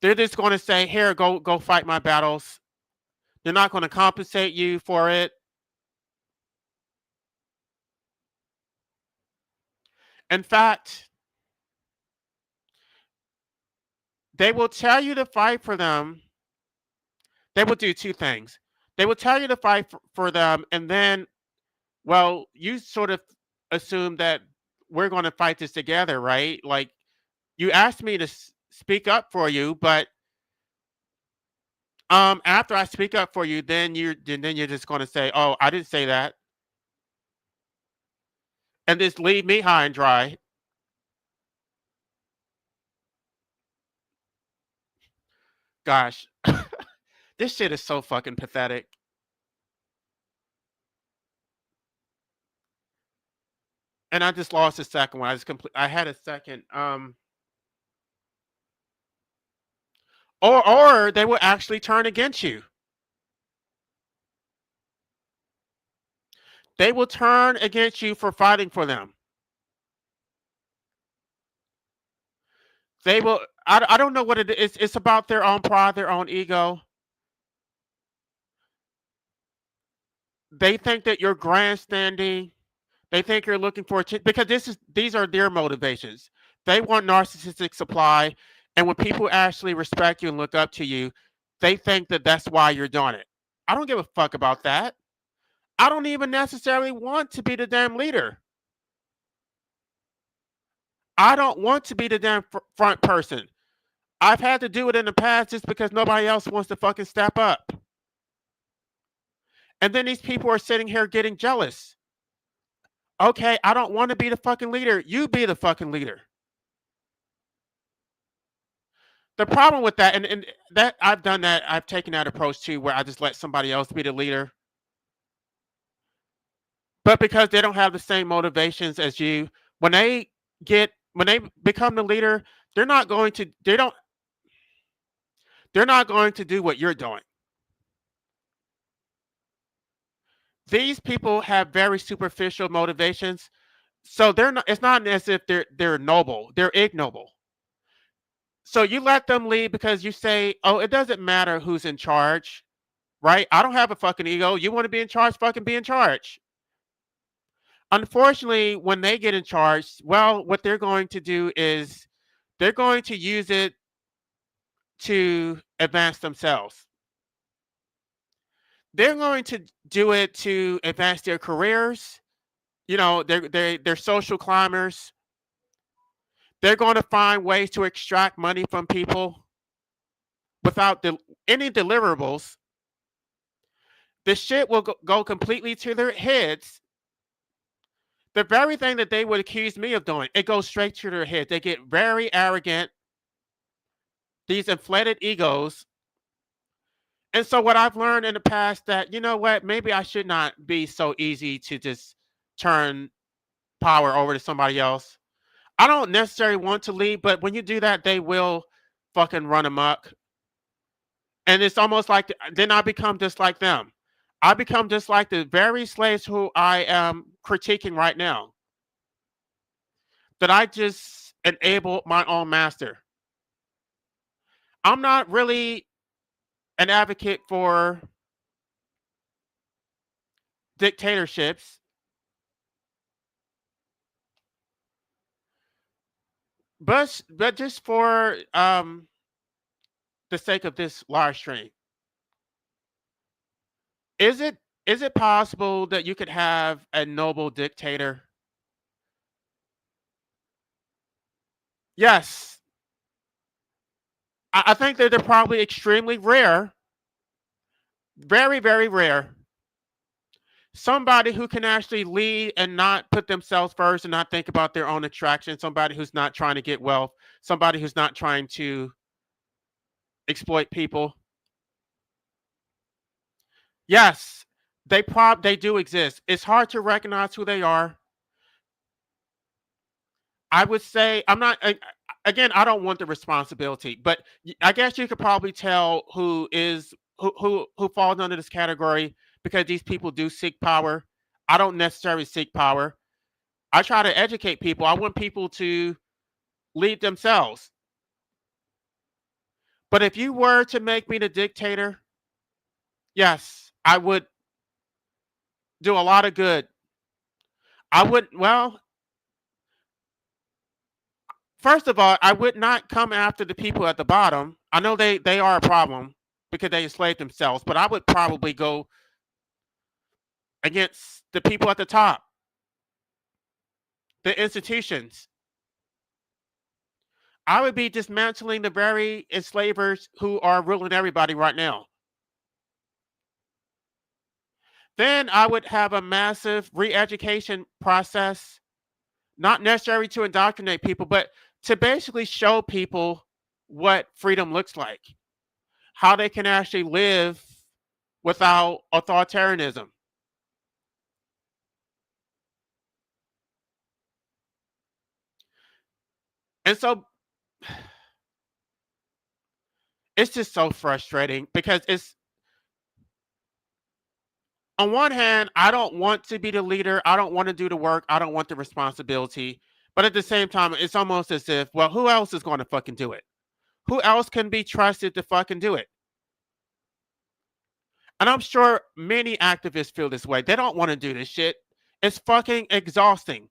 Speaker 2: They're just going to say, "Here, go fight my battles." They're not going to compensate you for it. In fact, they will tell you to fight for them. They will do two things. They will tell you to fight for them, and then, well, you sort of assume that we're going to fight this together, right? Like, you asked me to speak up for you, but after I speak up for you, then you're just going to say, "Oh, I didn't say that," and just leave me high and dry. Gosh, this shit is so fucking pathetic. And I just lost a second one. I had a second. Or they will actually turn against you. They will turn against you for fighting for them. They will. I don't know what it is. It's about their own pride, their own ego. They think that you're grandstanding. They think you're looking for because these are their motivations. They want narcissistic supply, and when people actually respect you and look up to you, they think that that's why you're doing it. I don't give a fuck about that. I don't even necessarily want to be the damn leader. I don't want to be the damn front person. I've had to do it in the past just because nobody else wants to fucking step up. And then these people are sitting here getting jealous. Okay, I don't want to be the fucking leader. You be the fucking leader. The problem with that, and that I've done that, I've taken that approach too, where I just let somebody else be the leader. But because they don't have the same motivations as you, when they become the leader, they're not going to do what you're doing. These people have very superficial motivations, so it's not as if they're noble, they're ignoble. So you let them lead because you say, oh, it doesn't matter who's in charge, right? I don't have a fucking ego. You want to be in charge, fucking be in charge. Unfortunately, when they get in charge, well, what they're going to do is they're going to use it to advance themselves. They're going to do it to advance their careers. You know, they're social climbers. They're going to find ways to extract money from people without any deliverables. The shit will go completely to their heads. The very thing that they would accuse me of doing, it goes straight to their head. They get very arrogant, these inflated egos. And so what I've learned in the past that, you know what, maybe I should not be so easy to just turn power over to somebody else. I don't necessarily want to lead, but when you do that, they will fucking run amok. And it's almost like then I become just like them. I become just like the very slaves who I am critiquing right now. That I just enable my own master. I'm not really an advocate for dictatorships. But just for the sake of this live stream, is it possible that you could have a noble dictator? Yes. I think that they're probably extremely rare. Very, very rare. Somebody who can actually lead and not put themselves first and not think about their own attraction. Somebody who's not trying to get wealth. Somebody who's not trying to exploit people. Yes, they do exist. It's hard to recognize who they are. I would say I'm not. Again, I don't want the responsibility, but I guess you could probably tell who falls under this category because these people do seek power. I don't necessarily seek power. I try to educate people. I want people to lead themselves. But if you were to make me the dictator, yes, I would do a lot of good. I would, well, first of all, I would not come after the people at the bottom. I know they are a problem because they enslaved themselves, but I would probably go against the people at the top, the institutions. I would be dismantling the very enslavers who are ruling everybody right now. Then I would have a massive re-education process, not necessarily to indoctrinate people, but to basically show people what freedom looks like, how they can actually live without authoritarianism. And so it's just so frustrating because it's, on one hand, I don't want to be the leader. I don't want to do the work. I don't want the responsibility. But at the same time, it's almost as if, well, who else is going to fucking do it? Who else can be trusted to fucking do it? And I'm sure many activists feel this way. They don't want to do this shit. It's fucking exhausting.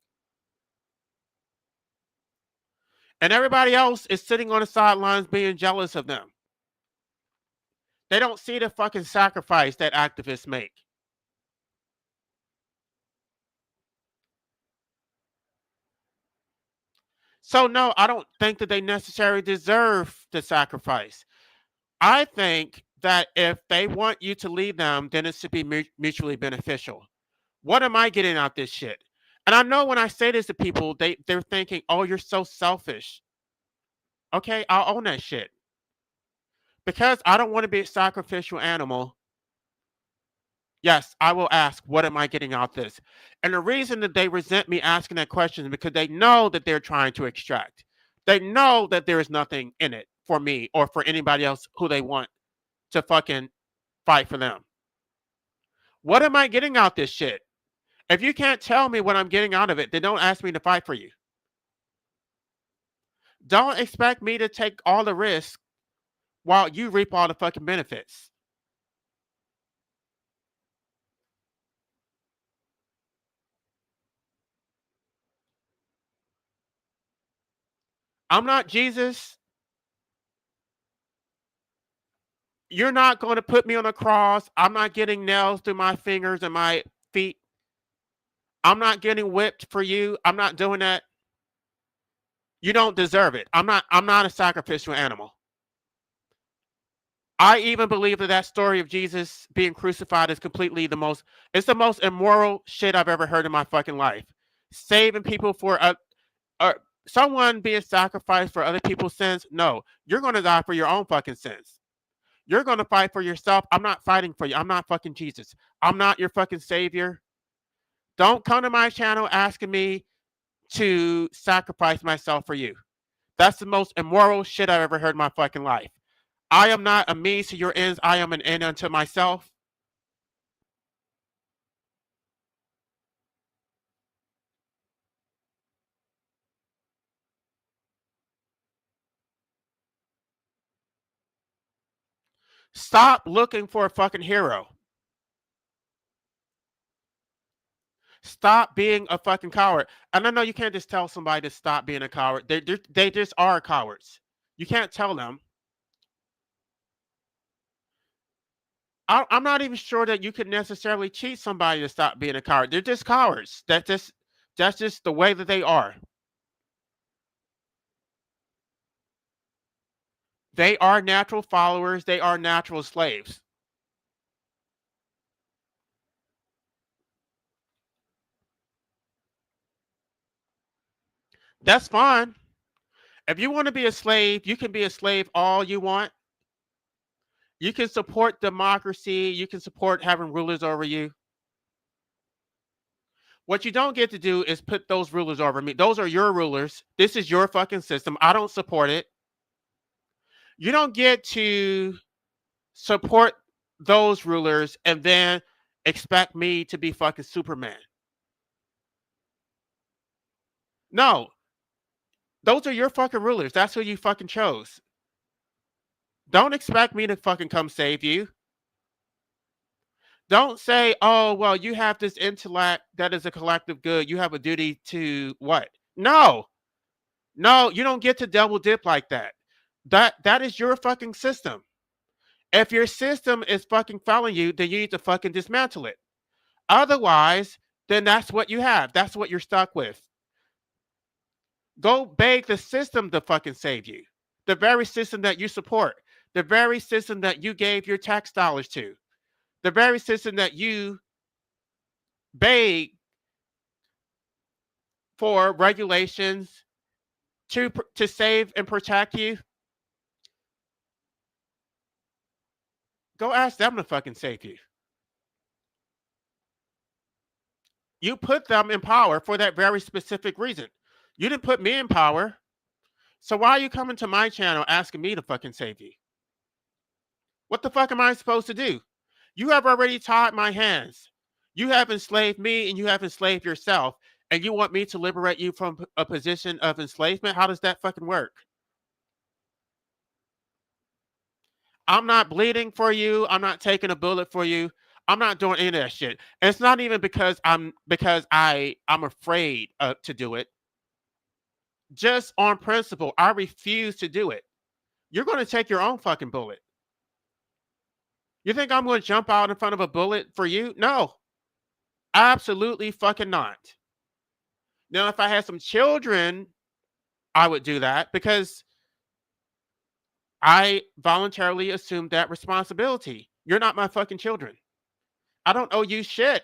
Speaker 2: And everybody else is sitting on the sidelines being jealous of them. They don't see the fucking sacrifice that activists make. So no, I don't think that they necessarily deserve the sacrifice. I think that if they want you to lead them, then it should be mutually beneficial. What am I getting out this shit? And I know when I say this to people, they're thinking, "Oh, you're so selfish." Okay, I'll own that shit. Because I don't want to be a sacrificial animal. Yes, I will ask, what am I getting out this? And the reason that they resent me asking that question is because they know that they're trying to extract. They know that there is nothing in it for me or for anybody else who they want to fucking fight for them. What am I getting out this shit? If you can't tell me what I'm getting out of it, then don't ask me to fight for you. Don't expect me to take all the risk while you reap all the fucking benefits. I'm not Jesus. You're not going to put me on a cross. I'm not getting nails through my fingers and my feet. I'm not getting whipped for you. I'm not doing that. You don't deserve it. I'm not a sacrificial animal. I even believe that story of Jesus being crucified is completely it's the most immoral shit I've ever heard in my fucking life. Saving people for someone being sacrificed for other people's sins. No, you're going to die for your own fucking sins. You're going to fight for yourself. I'm not fighting for you. I'm not fucking Jesus. I'm not your fucking savior. Don't come to my channel asking me to sacrifice myself for you. That's the most immoral shit I've ever heard in my fucking life. I am not a means to your ends. I am an end unto myself. Stop looking for a fucking hero. Stop being a fucking coward. And I know you can't just tell somebody to stop being a coward. They just are cowards. You can't tell them. I'm not even sure that you could necessarily cheat somebody to stop being a coward. They're just cowards. That's just the way that they are. They are natural followers. They are natural slaves. That's fine. If you want to be a slave, you can be a slave all you want. You can support democracy. You can support having rulers over you. What you don't get to do is put those rulers over me. Those are your rulers. This is your fucking system. I don't support it. You don't get to support those rulers and then expect me to be fucking Superman. No. Those are your fucking rulers. That's who you fucking chose. Don't expect me to fucking come save you. Don't say, oh, well, you have this intellect that is a collective good. You have a duty to what? No. No, you don't get to double dip like that. That is your fucking system. If your system is fucking failing you, then you need to fucking dismantle it. Otherwise, then that's what you have. That's what you're stuck with. Go beg the system to fucking save you. The very system that you support. The very system that you gave your tax dollars to. The very system that you beg for regulations to save and protect you. Go ask them to fucking save you. You put them in power for that very specific reason. You didn't put me in power. So why are you coming to my channel asking me to fucking save you? What the fuck am I supposed to do? You have already tied my hands. You have enslaved me and you have enslaved yourself. And you want me to liberate you from a position of enslavement? How does that fucking work? I'm not bleeding for you. I'm not taking a bullet for you. I'm not doing any of that shit. And it's not even because I'm afraid to do it. Just on principle, I refuse to do it. You're going to take your own fucking bullet. You think I'm going to jump out in front of a bullet for you? No. Absolutely fucking not. Now, if I had some children I would do that because I voluntarily assumed that responsibility. You're not my fucking children. I don't owe you shit.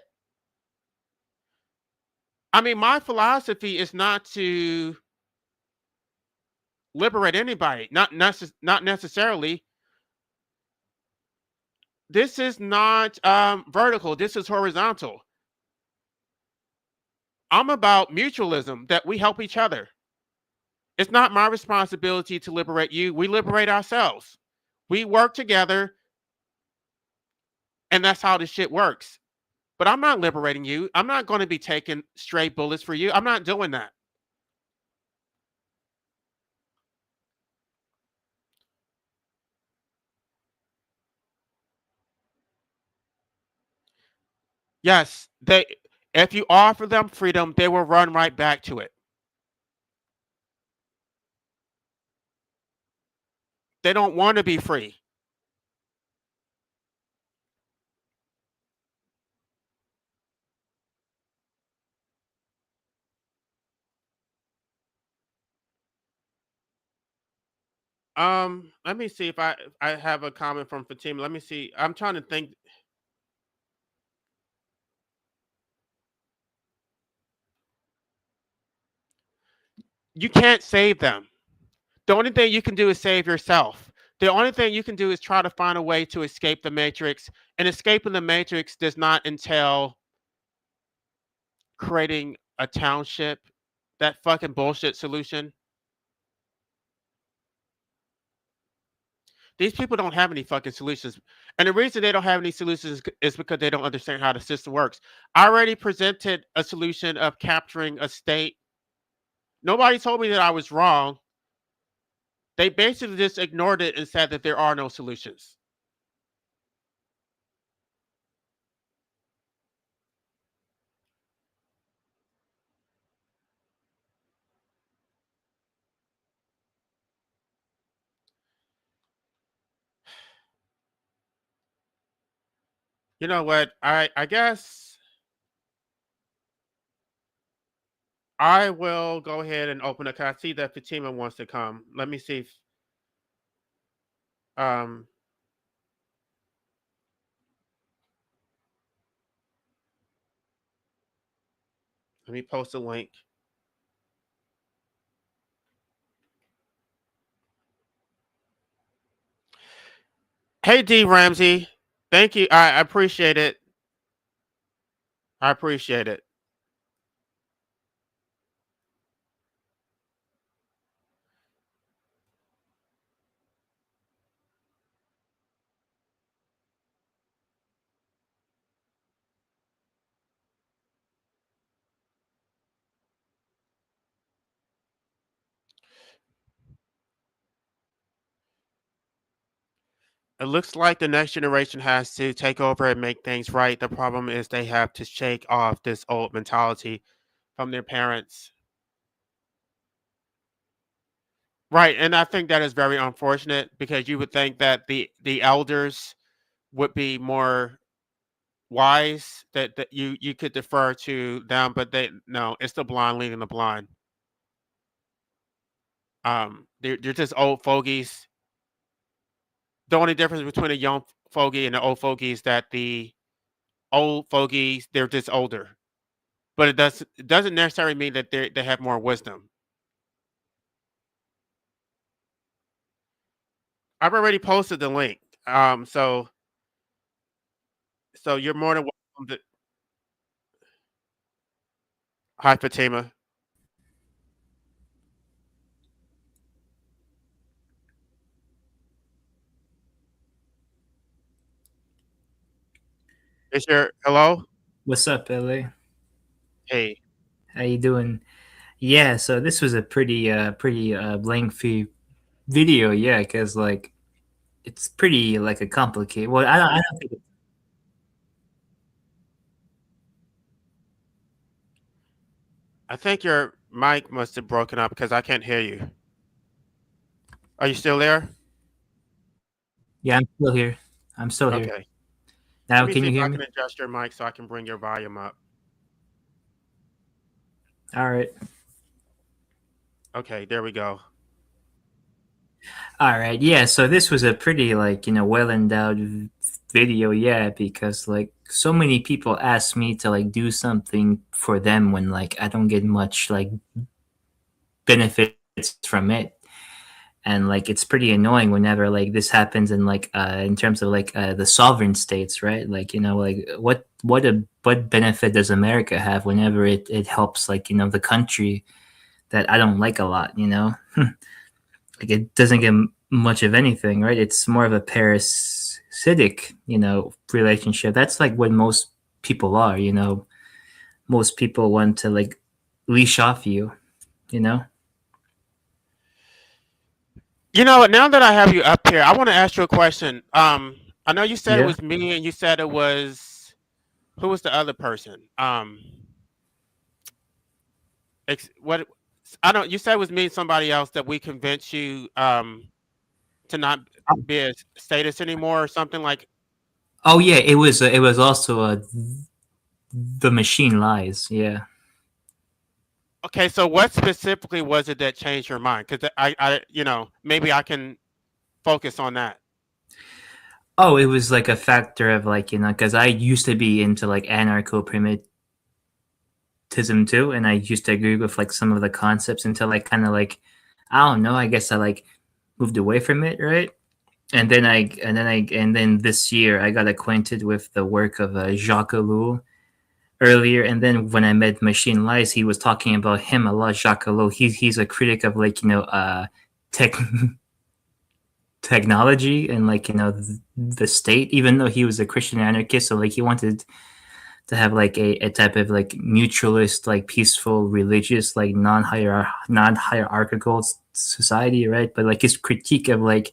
Speaker 2: I mean, my philosophy is not to liberate anybody, not necessarily. This is not vertical, this is horizontal. I'm about mutualism, that we help each other. It's not my responsibility to liberate you. We liberate ourselves. We work together, and that's how this shit works. But I'm not liberating you. I'm not going to be taking stray bullets for you. I'm not doing that. Yes, they if you offer them freedom, they will run right back to it. They don't want to be free. Let me see if I have a comment from Fatima. Let me see. I'm trying to think. You can't save them. The only thing you can do is save yourself. The only thing you can do is try to find a way to escape the matrix. And escaping the matrix does not entail creating a township. That fucking bullshit solution. These people don't have any fucking solutions. And the reason they don't have any solutions is because they don't understand how the system works. I already presented a solution of capturing a state. Nobody told me that I was wrong. They basically just ignored it and said that there are no solutions. You know what? I guess I will go ahead and open it. 'Cause I see that Fatima wants to come. Let me see if um let me post a link. Hey D Ramsey. Thank you. I appreciate it. I appreciate it. It looks like the next generation has to take over and make things right. The problem is they have to shake off this old mentality from their parents. Right, and I think that is very unfortunate because you would think that the elders would be more wise, that you could defer to them, but they no, it's the blind leading the blind. They're just old fogies. The only difference between a young fogey and an old fogey is that the old fogies, they're just older, but it doesn't necessarily mean that they have more wisdom. I've already posted the link. So you're more than welcome to. Hi, Fatima. Is your hello?
Speaker 3: What's up, LA?
Speaker 2: Hey,
Speaker 3: How you doing? Yeah, so this was a pretty lengthy video, yeah, because like it's pretty like a complicated. Well, I don't think.
Speaker 2: I think your mic must have broken up because I can't hear you. Are you still there?
Speaker 3: Yeah, I'm still here. I'm still here.
Speaker 2: Okay. Let
Speaker 3: Now,
Speaker 2: me
Speaker 3: can
Speaker 2: see
Speaker 3: you
Speaker 2: if
Speaker 3: hear
Speaker 2: I
Speaker 3: me?
Speaker 2: can adjust your mic so I can bring your volume up.
Speaker 3: All right.
Speaker 2: Okay, there we go.
Speaker 3: All right, yeah. So this was a pretty like well endowed video, yeah, because like so many people ask me to like do something for them when like I don't get much like benefits from it, and like it's pretty annoying whenever like this happens in terms of the sovereign states, right? Like like what benefit does America have whenever it helps like the country that I don't like a lot, like it doesn't get much of anything, right? It's more of a parasitic, relationship. That's like what most people are, most people want to like leash off you, you know?
Speaker 2: You know what? Now that I have you up here, I want to ask you a question. I know you said it
Speaker 3: Yeah.
Speaker 2: was me, and you said it was who was the other person? What? I don't. You said it was me and somebody else that we convinced you to not be a status anymore, or something like.
Speaker 3: Oh yeah, it was also the machine lies. Yeah.
Speaker 2: Okay, so what specifically was it that changed your mind? Because maybe I can focus on that.
Speaker 3: Oh, it was like a factor of like because I used to be into like anarcho primitism too, and I used to agree with like some of the concepts until I kind of like I don't know. I guess I like moved away from it, right? And then this year I got acquainted with the work of Jacques Ellul earlier, and then when I met Machine Lies, he was talking about him a lot. Jacques Ellul, he's a critic of like tech technology and like the state, even though he was a Christian anarchist. So like he wanted to have like a type of like neutralist, like peaceful, religious, like non-hierarchical society, right? But like his critique of like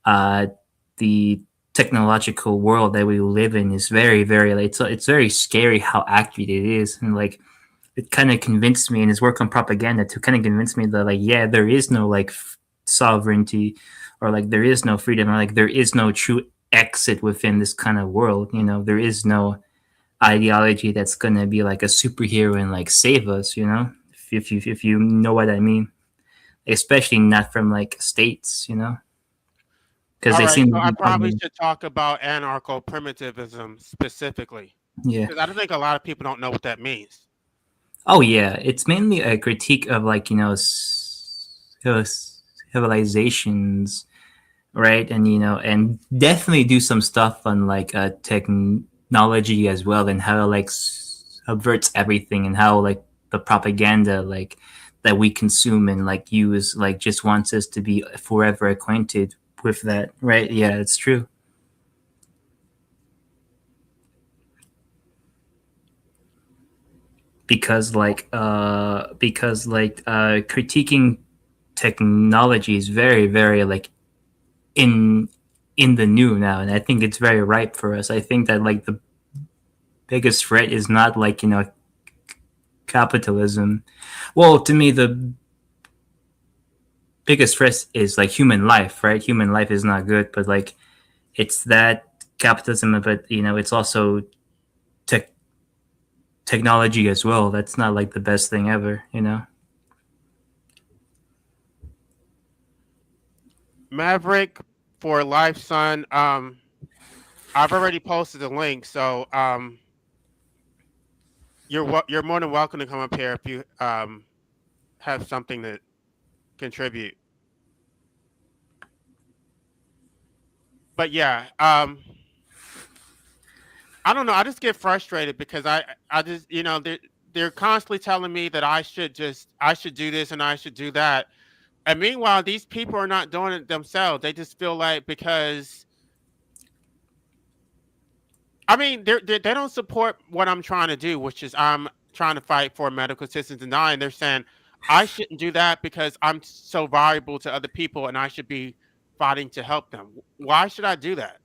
Speaker 3: the technological world that we live in is very, very like it's very scary how accurate it is, and like it kind of convinced me in his work on propaganda to kind of convince me that like yeah, there is no like sovereignty, or like there is no freedom, or like there is no true exit within this kind of world. There is no ideology that's gonna be like a superhero and like save us. If you know what I mean, especially not from like states. Because
Speaker 2: All
Speaker 3: they
Speaker 2: right,
Speaker 3: seem
Speaker 2: so
Speaker 3: to
Speaker 2: I
Speaker 3: be
Speaker 2: probably should talk about anarcho primitivism specifically,
Speaker 3: yeah.
Speaker 2: because I don't think a lot of people don't know what that means.
Speaker 3: Oh yeah, it's mainly a critique of like civilizations, right? And and definitely do some stuff on like technology as well, and how it like subverts everything, and how like the propaganda like that we consume and like use like just wants us to be forever acquainted with that, right? Yeah, it's true. Because critiquing technology is very, very like in the new now, and I think it's very ripe for us. I think that like the biggest threat is not like capitalism. Well, to me the biggest threat is like human life, right? Human life is not good, but like it's that capitalism, but it's also tech technology as well. That's not like the best thing ever.
Speaker 2: Maverick for Life Son. I've already posted the link, so you're more than welcome to come up here if you have something to contribute. But yeah, I don't know. I just get frustrated because I just they're constantly telling me that I should do this and I should do that. And meanwhile, these people are not doing it themselves. They just feel like because I mean they don't support what I'm trying to do, which is I'm trying to fight for medical assistance and dying. They're saying I shouldn't do that because I'm so valuable to other people and I should be fighting to help them. Why should I do that?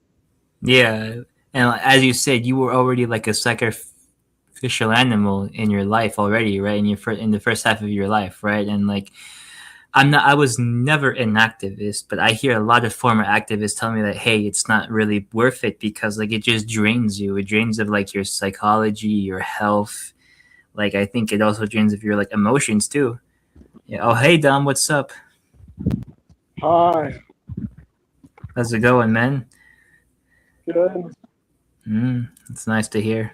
Speaker 3: Yeah, and as you said, you were already like a sacrificial animal in your life already, right? In the first half of your life, right? And like I was never an activist, but I hear a lot of former activists tell me that hey, it's not really worth it because like it just drains you. It drains of like your psychology, your health. Like I think it also drains of your like emotions too. Yeah. Oh, hey Dom, what's up?
Speaker 4: Hi.
Speaker 3: How's it going, man?
Speaker 4: Good.
Speaker 3: It's nice to hear.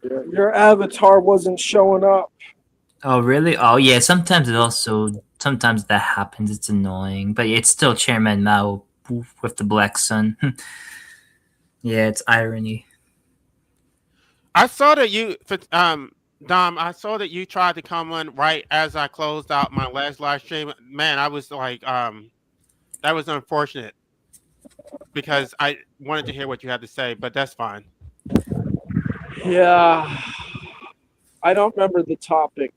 Speaker 4: Your avatar wasn't showing up.
Speaker 3: Oh, really? Oh, yeah. Sometimes that happens. It's annoying, but it's still Chairman Mao with the black sun. Yeah, it's irony.
Speaker 2: I saw that Dom, I saw that you tried to come on right as I closed out my last live stream. Man, I was like, that was unfortunate because I wanted to hear what you had to say, but that's fine.
Speaker 4: Yeah. I don't remember the topic,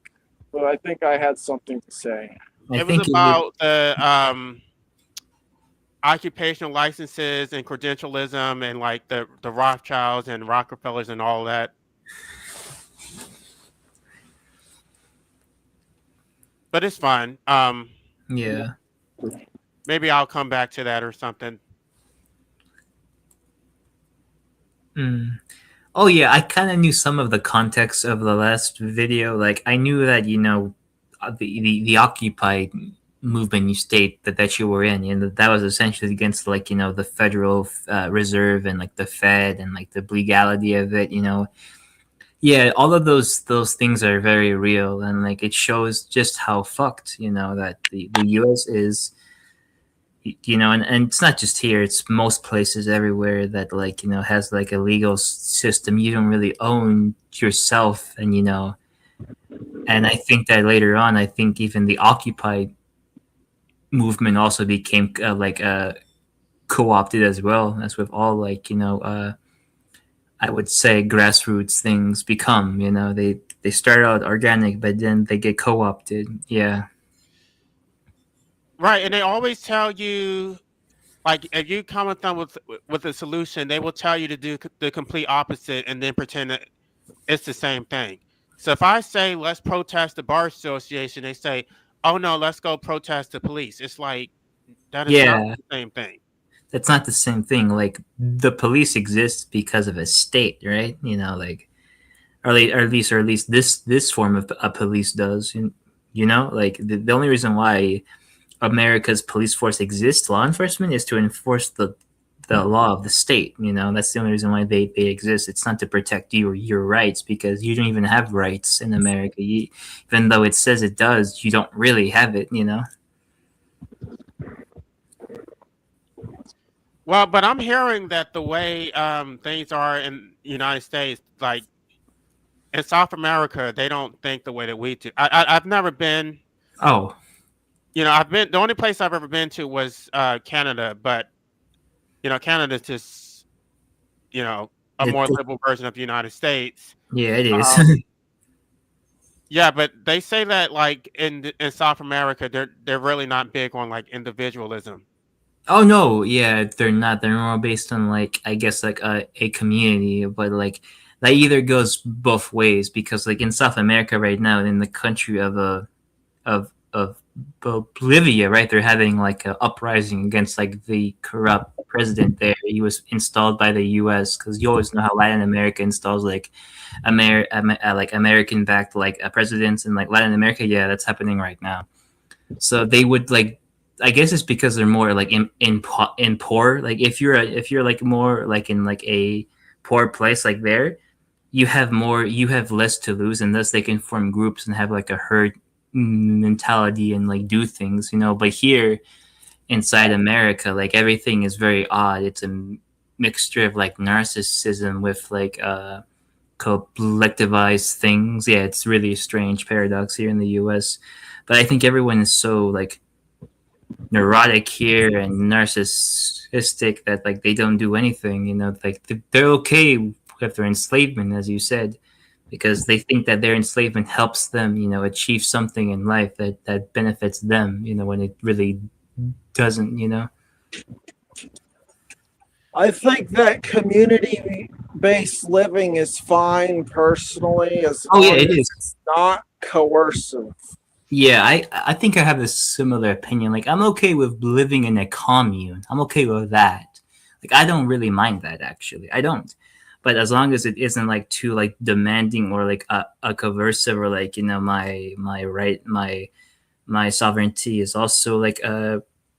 Speaker 4: but I think I had something to say.
Speaker 2: It was about the occupational licenses and credentialism and like the Rothschilds and Rockefellers and all that. But it's fine.
Speaker 3: Yeah.
Speaker 2: Maybe I'll come back to that or something.
Speaker 3: Oh yeah, I kind of knew some of the context of the last video. Like I knew that the Occupy movement you state that you were in, that was essentially against the Federal Reserve and like the Fed and like the legality of it. Yeah, all of those things are very real, and like it shows just how fucked that the U.S. is. And it's not just here, it's most places everywhere that has like a legal system you don't really own yourself. And I think that later on, I think even the Occupy movement also became co-opted as well, as with all I would say grassroots things become. They start out organic, but then they get co-opted. Yeah.
Speaker 2: Right, and they always tell you, like, if you come with them with a solution, they will tell you to do the complete opposite and then pretend that it's the same thing. So if I say let's protest the bar association, they say, "Oh no, let's go protest the police." It's like that is not the same thing.
Speaker 3: That's not the same thing. Like the police exists because of a state, right? Or at least this form of a police does. Like the only reason why America's police force exists, law enforcement, is to enforce the law of the state. That's the only reason why they exist. It's not to protect you or your rights, because you don't even have rights in America. Even though it says it does, you don't really have it.
Speaker 2: Well, but I'm hearing that the way things are in the United States, like in South America, they don't think the way that we do. I've never been.
Speaker 3: Oh.
Speaker 2: The only place I've ever been to was Canada, but Canada's just a more liberal version of the United States.
Speaker 3: Yeah, it is.
Speaker 2: Yeah, but they say that like in South America, they're really not big on like individualism.
Speaker 3: Oh no, yeah, they're not. They're more based on I guess a community, but that either goes both ways, because in South America right now, in the country of Bolivia, right, they're having an uprising against the corrupt president there. He was installed by the U.S., because you always know how Latin America installs American backed presidents in Latin America. Yeah, that's happening right now. So they would I guess it's because they're more in poor. If you're more in a poor place there, you have less to lose, and thus they can form groups and have a herd mentality and do things. But here inside America, everything is very odd. It's a mixture of narcissism with collectivized things. Yeah, it's really a strange paradox here in the US. But I think everyone is so neurotic here and narcissistic that they don't do anything. They're okay with their enslavement, as you said, because they think that their enslavement helps them achieve something in life that benefits them, when it really doesn't.
Speaker 4: I think that community-based living is fine personally, as long as it's not coercive.
Speaker 3: Yeah, I think I have a similar opinion. I'm okay with living in a commune. I'm okay with that. I don't really mind that, actually. I don't. But as long as it isn't demanding or a coercive, or my my sovereignty is also like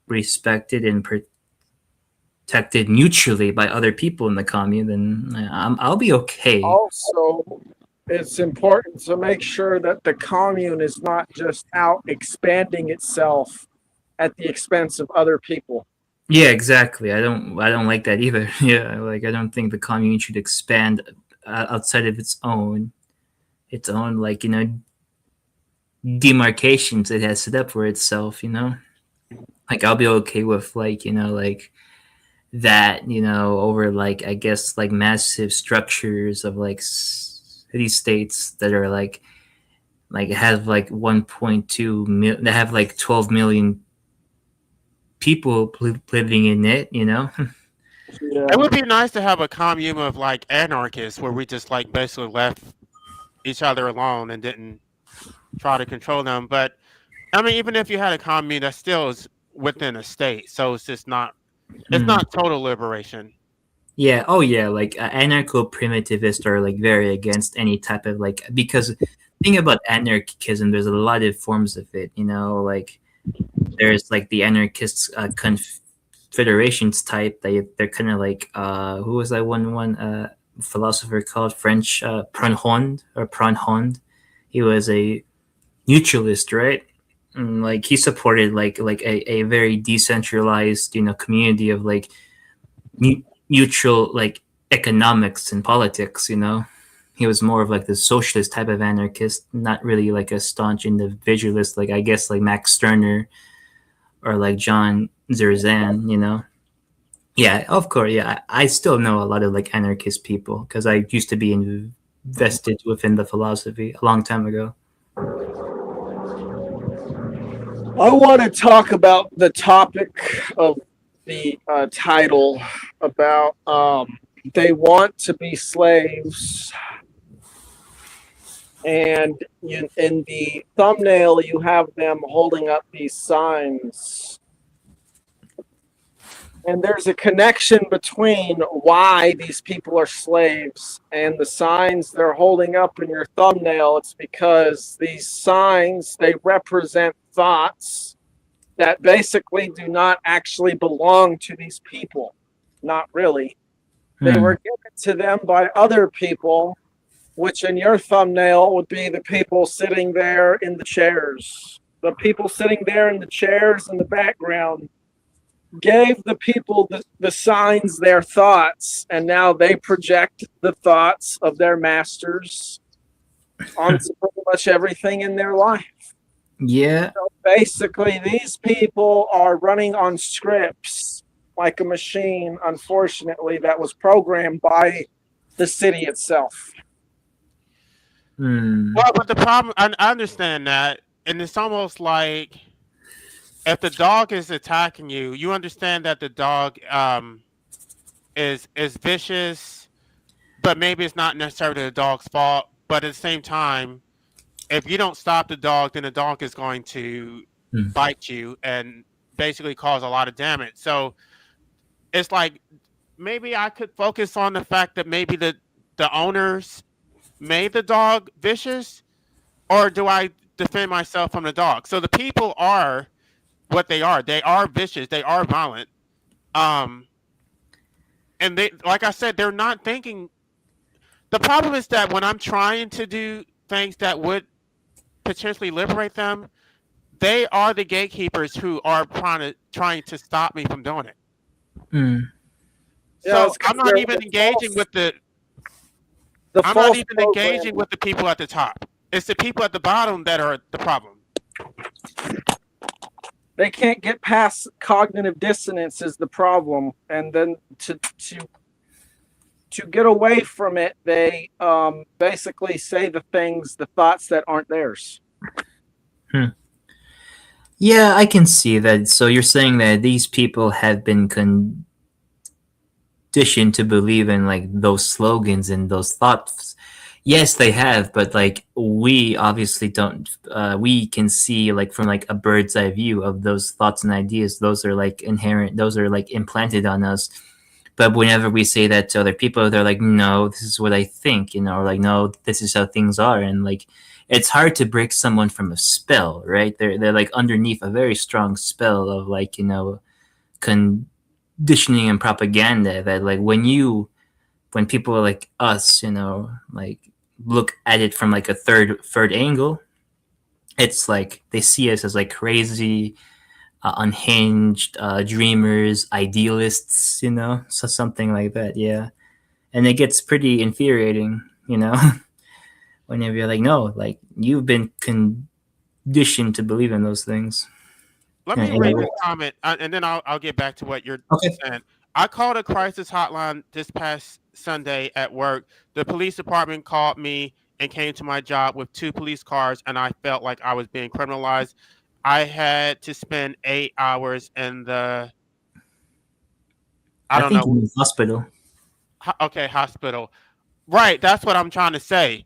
Speaker 3: respected and protected mutually by other people in the commune, then I'll be okay.
Speaker 4: Also, it's important to make sure that the commune is not just out expanding itself at the expense of other people.
Speaker 3: Yeah, exactly. I don't like that either. Yeah, like I don't think the commune should expand outside of its own like, you know, demarcations it has set up for itself, you know. Like I'll be okay with like, you know, like that, you know, over like I guess like massive structures of like city states that are like have like 1.2 million, that have like 12 million people living in it, you know.
Speaker 4: Yeah.
Speaker 2: It would be nice to have a commune of like anarchists where we just like basically left each other alone and didn't try to control them. But I mean, even if you had a commune, that still is within a state, so it's just not. It's not total liberation.
Speaker 3: Yeah. Oh, yeah. Like anarcho-primitivists are like very against any type of like, because thing about anarchism, there's a lot of forms of it. You know, like there's like the anarchists confederations type. They're kind of like who was that one philosopher called French Proudhon. He was a neutralist, right? And, like he supported like a very decentralized, you know, community of like neutral like economics and politics, you know. He was more of like the socialist type of anarchist, not really like a staunch individualist, like I guess like Max Stirner or like John Zerzan, you know. Yeah, of course. Yeah, I still know a lot of like anarchist people because I used to be invested within the philosophy a long time ago.
Speaker 4: I want to talk about the topic of the title about they want to be slaves. And in the thumbnail, you have them holding up these signs. And there's a connection between why these people are slaves and the signs they're holding up in your thumbnail. It's because these signs, they represent thoughts that basically do not actually belong to these people. Not really. They were given to them by other people, which in your thumbnail would be the people sitting there in the chairs. The people sitting there in the chairs in the background gave the people the signs their thoughts, and now they project the thoughts of their masters onto pretty much everything in their life.
Speaker 3: Yeah.
Speaker 4: So basically, these people are running on scripts like a machine, unfortunately, that was programmed by the city itself.
Speaker 2: Well, but the problem, I understand that, and it's almost like if the dog is attacking you, you understand that the dog is vicious, but maybe it's not necessarily the dog's fault. But at the same time, if you don't stop the dog, then the dog is going to bite you and basically cause a lot of damage. So it's like maybe I could focus on the fact that maybe the owners made the dog vicious, or do I defend myself from the dog? So the people are what they are. They are vicious. They are violent. And they, like I said, they're not thinking. The problem is that when I'm trying to do things that would potentially liberate them, they are the gatekeepers who are trying to stop me from doing it. So I'm not even engaging with I'm not even engaging with the people at the top. It's the people at the bottom that are the problem.
Speaker 4: They can't get past cognitive dissonance is the problem, and then to get away from it, they basically say the thoughts that aren't theirs.
Speaker 3: Yeah, I can see that. So you're saying that these people have been conditioned to believe in like those slogans and those thoughts. Yes, they have, but like we obviously don't. We can see like from like a bird's eye view of those thoughts and ideas. Those are like inherent. Those are like implanted on us. But whenever we say that to other people, they're like, "No, this is what I think," you know, or like, "No, this is how things are," and like it's hard to break someone from a spell, right? They're like underneath a very strong spell of like, conditioning and propaganda that like when people like us, like look at it from like a third angle, it's like they see us as like crazy, unhinged, dreamers, idealists, so something like that. Yeah. And it gets pretty infuriating, whenever you're like, no, like you've been conditioned to believe in those things.
Speaker 2: Let me read this comment, and then I'll get back to what you're saying. I called a crisis hotline this past Sunday at work. The police department called me and came to my job with 2 police cars, and I felt like I was being criminalized. I had to spend 8 hours in the I don't
Speaker 3: think
Speaker 2: know
Speaker 3: hospital.
Speaker 2: Okay, hospital. Right, that's what I'm trying to say.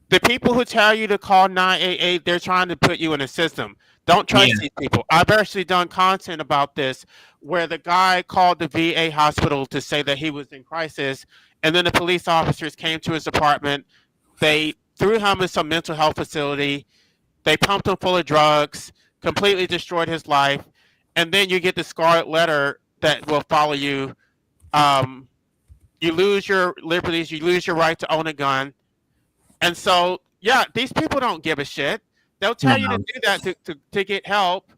Speaker 2: The people who tell you to call 988, they're trying to put you in a system. Don't trust these people. I've actually done content about this where the guy called the VA hospital to say that he was in crisis, and then the police officers came to his apartment. They threw him in some mental health facility. They pumped him full of drugs, completely destroyed his life, and then you get the scarlet letter that will follow you. You lose your liberties. You lose your right to own a gun. And so, yeah, these people don't give a shit. They'll tell you to do that to get help,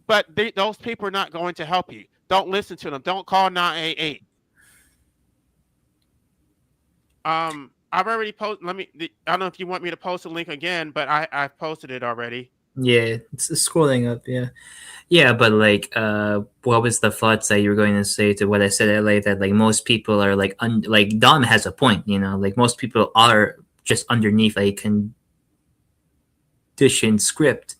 Speaker 2: but those people are not going to help you. Don't listen to them. Don't call 988. I've already posted. I don't know if you want me to post a link again, but I've posted it already.
Speaker 3: Yeah, it's scrolling up. Yeah, but like, what was the thoughts that you were going to say to what I said earlier? That like most people are like, like Dom has a point. Like most people are just underneath a conditioned script,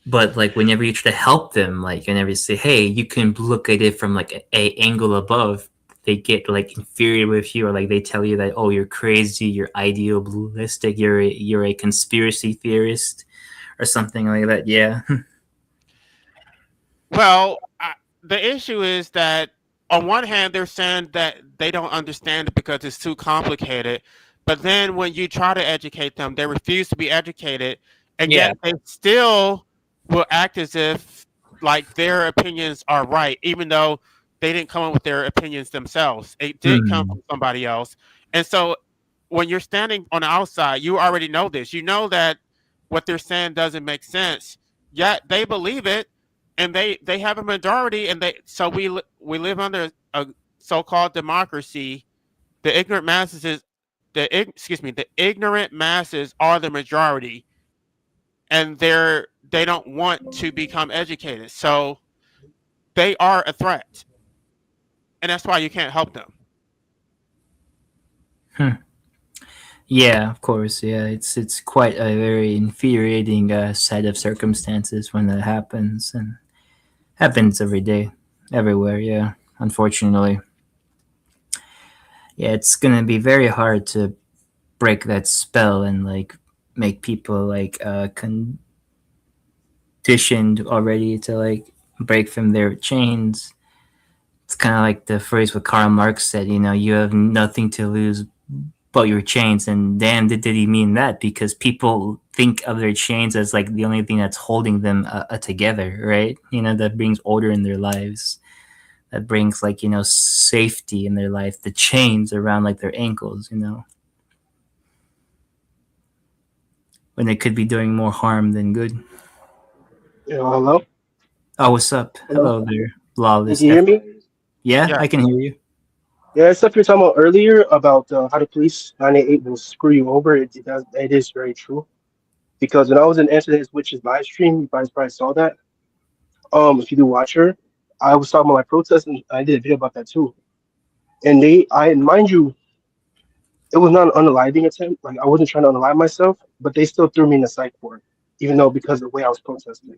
Speaker 3: but like whenever you try to help them, like whenever you say, hey, you can look at it from like a angle above, they get like inferior with you, or like they tell you that, oh, you're crazy, you're idealistic, you're a conspiracy theorist or something like that. Yeah.
Speaker 2: Well, the issue is that on one hand they're saying that they don't understand it because it's too complicated. But then when you try to educate them, they refuse to be educated, and yet they still will act as if like their opinions are right, even though they didn't come up with their opinions themselves. It did come from somebody else. And so when you're standing on the outside, you already know this. You know that what they're saying doesn't make sense, yet they believe it, and they have a majority, and we live under a so-called democracy. The ignorant masses the ignorant masses are the majority, and they don't want to become educated. So they are a threat, and that's why you can't help them.
Speaker 3: Yeah, of course. Yeah, it's quite a very infuriating set of circumstances when that happens, and happens every day, everywhere. Yeah, unfortunately. Yeah, it's gonna be very hard to break that spell and like make people like conditioned already to like break from their chains. It's kind of like the phrase what Karl Marx said, you have nothing to lose but your chains. And damn, did he mean that? Because people think of their chains as like the only thing that's holding them together, right? That brings order in their lives. That brings like, safety in their life. The chains around like their ankles, when they could be doing more harm than good.
Speaker 5: Yeah, hello?
Speaker 3: Oh, what's up? Hello there, Lawless.
Speaker 5: Can you hear me?
Speaker 3: Yeah, I can hear you.
Speaker 5: Yeah, stuff you're talking about earlier about how the police 988 will screw you over. It is very true. Because when I was in Answer This Witch's live stream, you guys probably saw that. If you do watch her, I was talking about my protest, and I did a video about that too. And mind you, it was not an unaliving attempt. Like I wasn't trying to unalive myself, but they still threw me in the psych ward, even though because of the way I was protesting.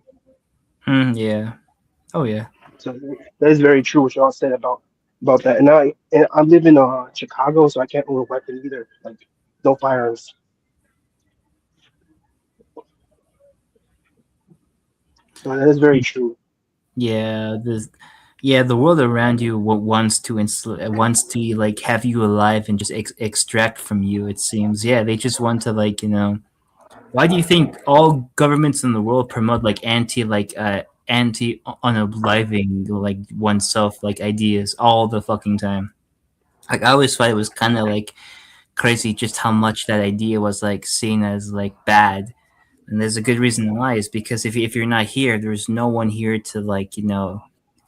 Speaker 3: Yeah. Oh yeah.
Speaker 5: So that is very true what y'all said about that. And I live in Chicago, so I can't own a weapon either. Like no firearms. So that is very true.
Speaker 3: Yeah, the world around you wants to like have you alive and just extract from you. It seems. Yeah, they just want to like Why do you think all governments in the world promote like anti unaliving like oneself like ideas all the fucking time? Like I always thought it was kind of like crazy just how much that idea was like seen as like bad. And there's a good reason why is because if you're not here, there's no one here to like,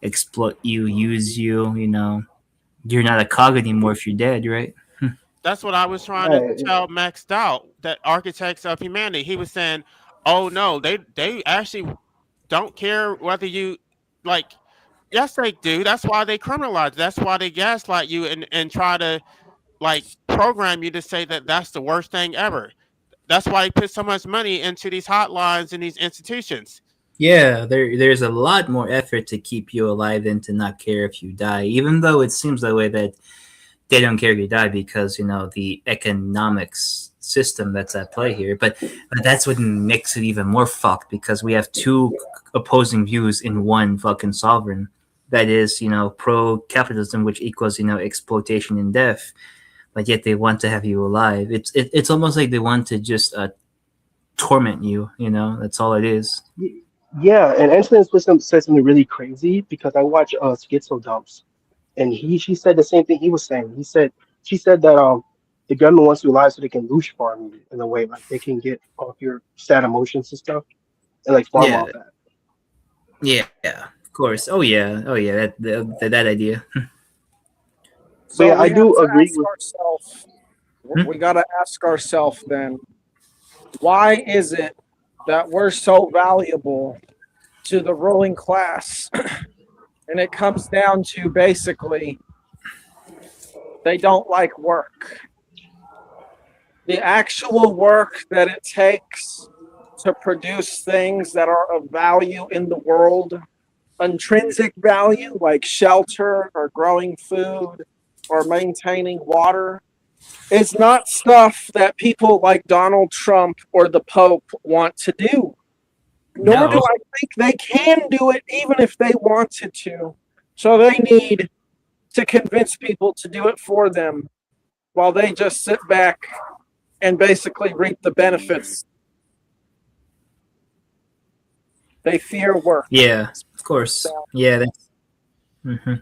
Speaker 3: exploit you, use you, you're not a cog anymore if you're dead, right?
Speaker 2: That's what I was trying to
Speaker 5: Right.
Speaker 2: tell Max Stout, that Architects of Humanity. He was saying, "Oh no, they actually don't care whether you like." Yes, they do. That's why they criminalize. That's why they gaslight you and try to like program you to say that that's the worst thing ever. That's why they put so much money into these hotlines and these institutions.
Speaker 3: Yeah, there's a lot more effort to keep you alive than to not care if you die, even though it seems that way that they don't care if you die because the economics system that's at play here. But that's what makes it even more fucked because we have two opposing views in one fucking sovereign. That is, pro capitalism, which equals exploitation and death, but yet they want to have you alive. It's almost like they want to just torment you. That's all it is.
Speaker 5: Yeah, and Antonin Wisdom said something really crazy because I watch Schizo Dumps, and she said the same thing he was saying. She said that the government wants you alive so they can loosh farm you in a way, like they can get off your sad emotions and stuff and like farm
Speaker 3: Yeah.
Speaker 5: off that.
Speaker 3: Yeah, of course. Oh yeah. That idea.
Speaker 4: So
Speaker 5: yeah, I
Speaker 4: we
Speaker 5: do
Speaker 4: have to
Speaker 5: agree
Speaker 4: ask
Speaker 5: with-
Speaker 4: ourselves. We got to ask ourselves then, why is it that we're so valuable to the ruling class? And it comes down to basically they don't like work. The actual work that it takes to produce things that are of value in the world, intrinsic value like shelter or growing food or maintaining water, is not stuff that people like Donald Trump or the Pope want to do. Nor
Speaker 3: No.
Speaker 4: do I think they can do it even if they wanted to. So they need to convince people to do it for them while they just sit back and basically reap the benefits. They fear work.
Speaker 3: Yeah, of course. Yeah. Mm-hmm.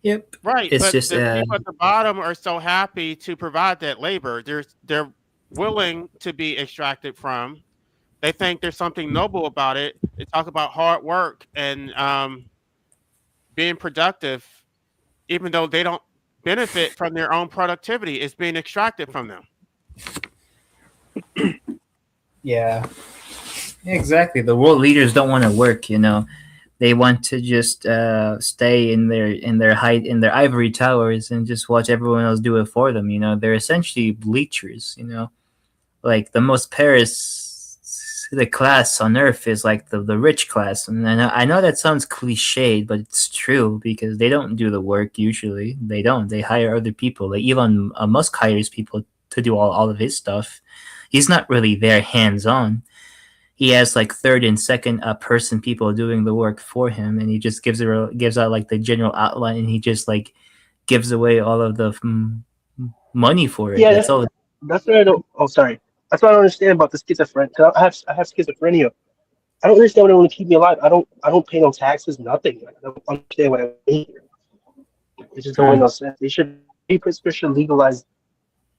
Speaker 3: Yep.
Speaker 2: Right,
Speaker 3: It's
Speaker 2: but
Speaker 3: just
Speaker 2: the people at the bottom are so happy to provide that labor. They're willing to be extracted from. They think there's something noble about it. They talk about hard work and being productive, even though they don't benefit from their own productivity. It's being extracted from them.
Speaker 3: Yeah. Exactly. The world leaders don't want to work. They want to just stay in their ivory towers and just watch everyone else do it for them. They're essentially bleachers. Like the most the class on earth is like the rich class, and I know that sounds cliched, but it's true because they don't do the work usually. They don't. They hire other people. Like Elon Musk hires people to do all of his stuff. He's not really there hands on. He has like third and second person people doing the work for him, and he just gives out like the general outline, and he just like gives away all of the money for it.
Speaker 5: Yeah,
Speaker 3: That's all.
Speaker 5: That's what I don't. Oh, sorry. That's what I don't understand about the schizophrenia. I have schizophrenia. I don't understand why they want to keep me alive. I don't pay no taxes, nothing. I don't understand what I pay here. It just don't make no sense. They should legalize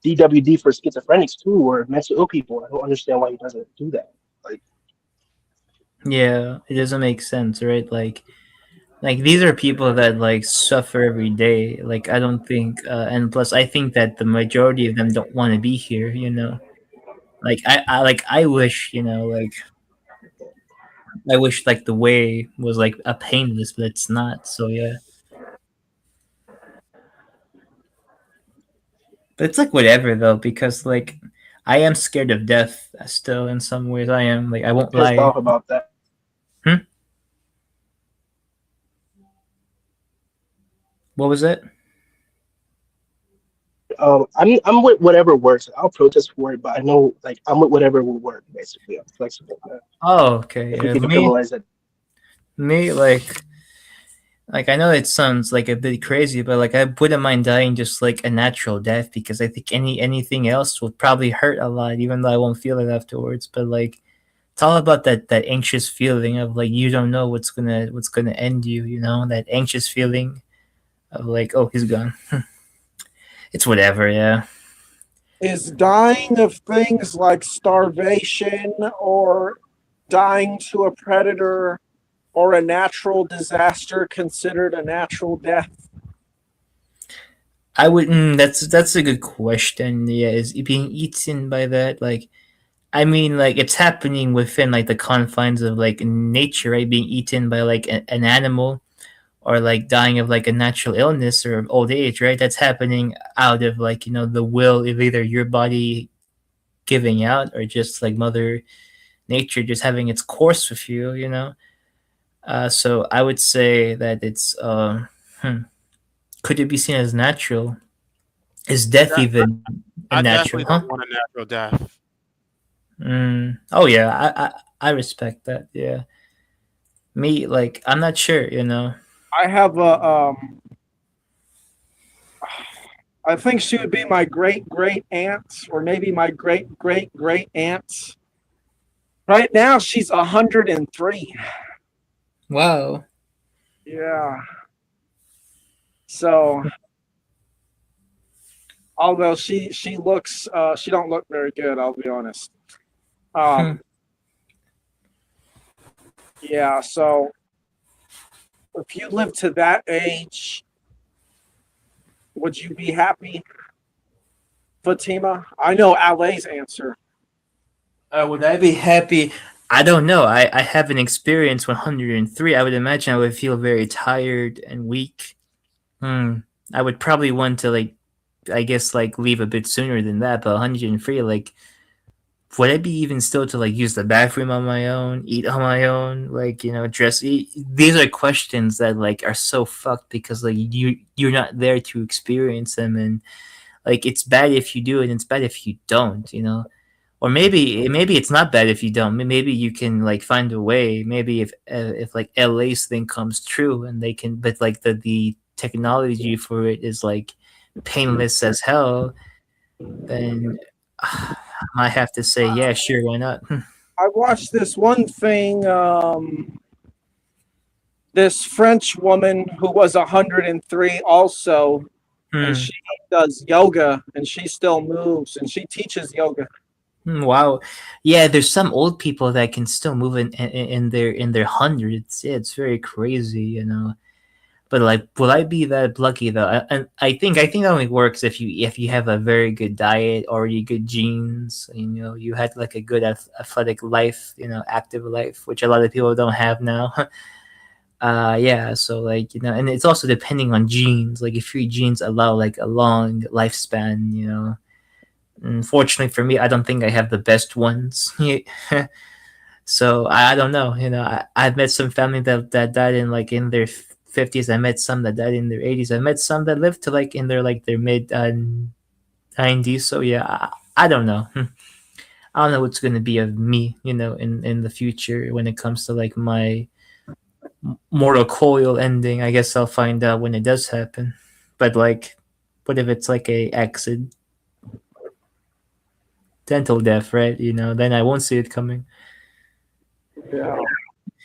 Speaker 5: DWD for schizophrenics too, or mental ill people. I don't understand why he doesn't do that. Like,
Speaker 3: yeah, it doesn't make sense, right? Like these are people that like suffer every day. Like I don't think, and plus I think that the majority of them don't want to be here. Like I wish, like I wish like the way was like a painless, but it's not. So yeah. But it's like whatever though, because like I am scared of death still in some ways. I am like I won't
Speaker 5: pissed
Speaker 3: lie.
Speaker 5: off about that.
Speaker 3: What was it?
Speaker 5: I'm with whatever works. I'll protest for it, but I know like I'm with whatever will work. Basically, I'm flexible. Man.
Speaker 3: Oh, okay.
Speaker 5: If
Speaker 3: Yeah,
Speaker 5: we can
Speaker 3: me
Speaker 5: criminalize it.
Speaker 3: like Like I know it sounds like a bit crazy, but like I wouldn't mind dying just like a natural death because I think anything else will probably hurt a lot, even though I won't feel it afterwards. But like it's all about that anxious feeling of like you don't know what's gonna end you, you know, that anxious feeling of like, oh, he's gone. It's whatever, yeah.
Speaker 4: Is dying of things like starvation or dying to a predator or a natural disaster considered a natural death?
Speaker 3: I wouldn't. That's a good question. Yeah, is it being eaten by that? Like, I mean, like it's happening within like the confines of like nature, right? Being eaten by like an animal, or like dying of like a natural illness or old age, right? That's happening out of like the will of either your body giving out or just like Mother Nature just having its course with you, you know. So I would say that it's could it be seen as natural? Is death
Speaker 2: Yeah,
Speaker 3: even a
Speaker 2: I
Speaker 3: natural?
Speaker 2: definitely
Speaker 3: Huh?
Speaker 2: don't want a natural death.
Speaker 3: Oh yeah, I respect that. Yeah, me like I'm not sure. You know.
Speaker 4: I have I think she would be my great great aunt, or maybe my great great great aunt. Right now, she's 103.
Speaker 3: Wow.
Speaker 4: Yeah. So, although she looks, she don't look very good. I'll be honest.
Speaker 3: Hmm.
Speaker 4: Yeah. So, if you live to that age, would you be happy, Fatima? I know Alay's answer.
Speaker 3: Would I be happy? I don't know. I haven't experienced 103. I would imagine I would feel very tired and weak. Hmm. I would probably want to like, I guess like leave a bit sooner than that. But 103, like, would I be even still to like use the bathroom on my own, eat on my own, like dress? These are questions that like are so fucked because like you're not there to experience them, and like it's bad if you do it, and it's bad if you don't, you know. Or maybe it's not bad if you don't. Maybe you can like find a way. Maybe if like LA's thing comes true and they can, but like the technology for it is like painless as hell, then I might have to say, yeah, sure, why not?
Speaker 4: I watched this one thing. This French woman who was 103 also, and
Speaker 3: Hmm.
Speaker 4: she does yoga, and she still moves, and she teaches yoga.
Speaker 3: Wow, yeah. There's some old people that can still move in their hundreds. Yeah, it's very crazy, you know. But like, will I be that lucky though? And I think that only works if you have a very good diet, already good genes. You had like a good athletic life, active life, which a lot of people don't have now. Yeah. So like and it's also depending on genes. Like if your genes allow like a long lifespan, Unfortunately for me, I don't think I have the best ones. So I don't know. I've met some family that died in their 50s. I met some that died in their 80s. I met some that lived to like in their mid 90s. So yeah, I don't know. I don't know what's gonna be of me, in the future when it comes to like my mortal coil ending. I guess I'll find out when it does happen. But like, what if it's like a accidental death, right? Then I won't see it coming.
Speaker 4: Yeah.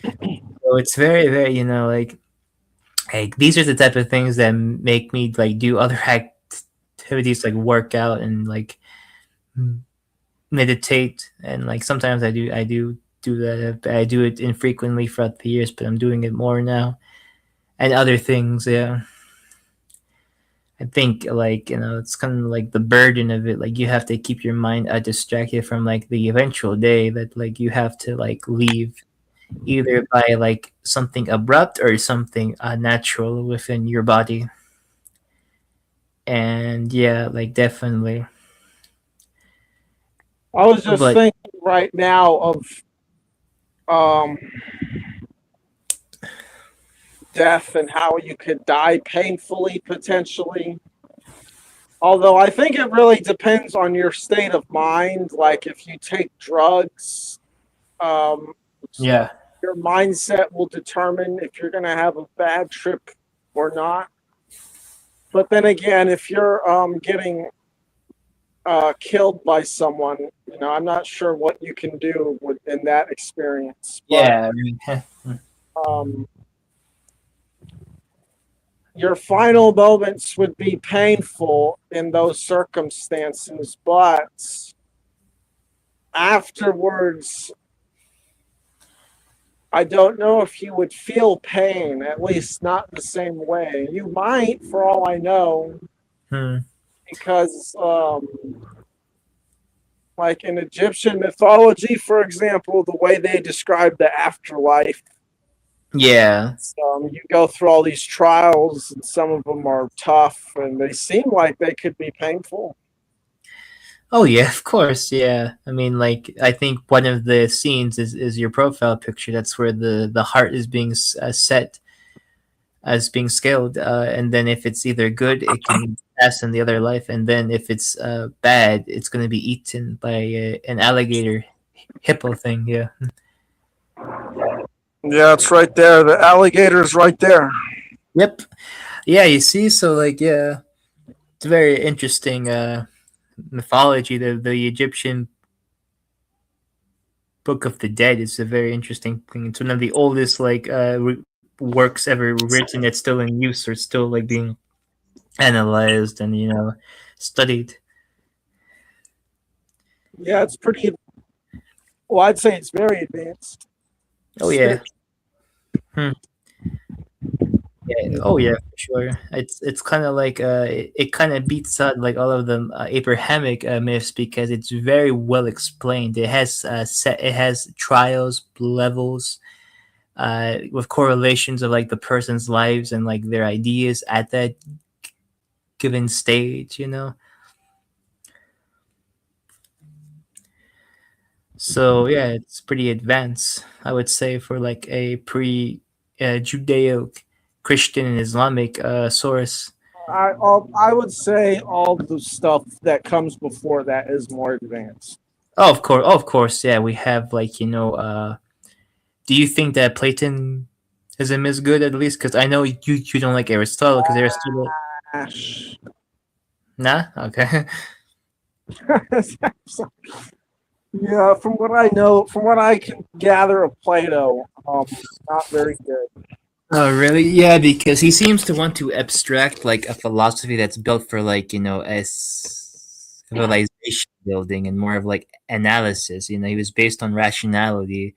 Speaker 3: So it's very, very, like these are the type of things that make me like do other activities like work out and like meditate, and like sometimes I do that. I do it infrequently throughout the years, but I'm doing it more now, and other things. Yeah, I think like it's kind of like the burden of it. Like you have to keep your mind distracted from like the eventual day that like you have to like leave, either by like something abrupt or something natural within your body. And yeah, like definitely.
Speaker 4: I was just
Speaker 3: But
Speaker 4: thinking right now of um, death and how you could die painfully potentially. Although I think it really depends on your state of mind. Like if you take drugs, um,
Speaker 3: yeah,
Speaker 4: Your mindset will determine if you're going to have a bad trip or not. But then again, if you're getting killed by someone, I'm not sure what you can do in that experience. But,
Speaker 3: Yeah, I mean,
Speaker 4: your final moments would be painful in those circumstances, but afterwards, I don't know if you would feel pain, at least not the same way. You might, for all I know, because like in Egyptian mythology, for example, the way they describe the afterlife,
Speaker 3: yeah.
Speaker 4: you go through all these trials, and some of them are tough, and they seem like they could be painful.
Speaker 3: Oh yeah, of course, yeah. I mean, like, I think one of the scenes is your profile picture. That's where the heart is being set as being scaled, and then if it's either good, it can pass in the other life, and then if it's bad, it's going to be eaten by an alligator hippo thing. Yeah.
Speaker 4: Yeah, it's right there. The alligator's right there.
Speaker 3: Yep. Yeah, you see, so like, yeah, it's very interesting mythology. The Egyptian Book of the Dead is a very interesting thing. It's one of the oldest like works ever written that's still in use or still like being analyzed and studied.
Speaker 4: Yeah, it's pretty. Well, I'd say it's very advanced.
Speaker 3: Oh yeah. Yeah. Oh yeah, for sure. It's kind of like it kind of beats out like all of the Abrahamic myths because it's very well explained. It has it has trials, levels, with correlations of like the person's lives and like their ideas at that given stage. So yeah, it's pretty advanced, I would say, for like a pre Judeo Christian and Islamic source.
Speaker 4: I would say all the stuff that comes before that is more advanced.
Speaker 3: Oh, of course, yeah. We have like do you think that Platonism is good at least? Because I know you don't like Aristotle because Aristotle.
Speaker 4: Ash.
Speaker 3: Nah, okay.
Speaker 4: Yeah, from what I know, from what I can gather of Plato, not very good.
Speaker 3: Oh, really? Yeah, because he seems to want to abstract like a philosophy that's built for like a civilization building and more of like analysis. He was based on rationality.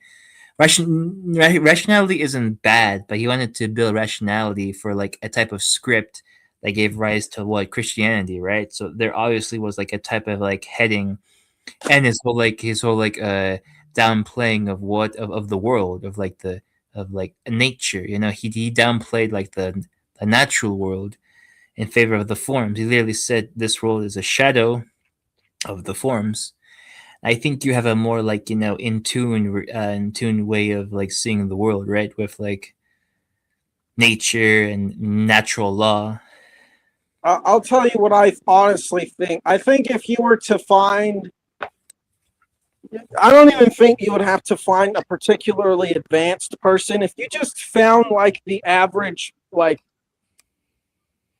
Speaker 3: Rationality isn't bad, but he wanted to build rationality for like a type of script that gave rise to what Christianity, right? So there obviously was like a type of like heading, and his whole downplaying of the world of like nature. He downplayed like the natural world in favor of the forms. He literally said this world is a shadow of the forms. I think you have a more like in tune way of like seeing the world, right? With like nature and natural law.
Speaker 4: I'll tell you what I honestly think. I think if you were to find, I don't even think you would have to find a particularly advanced person. If you just found like the average like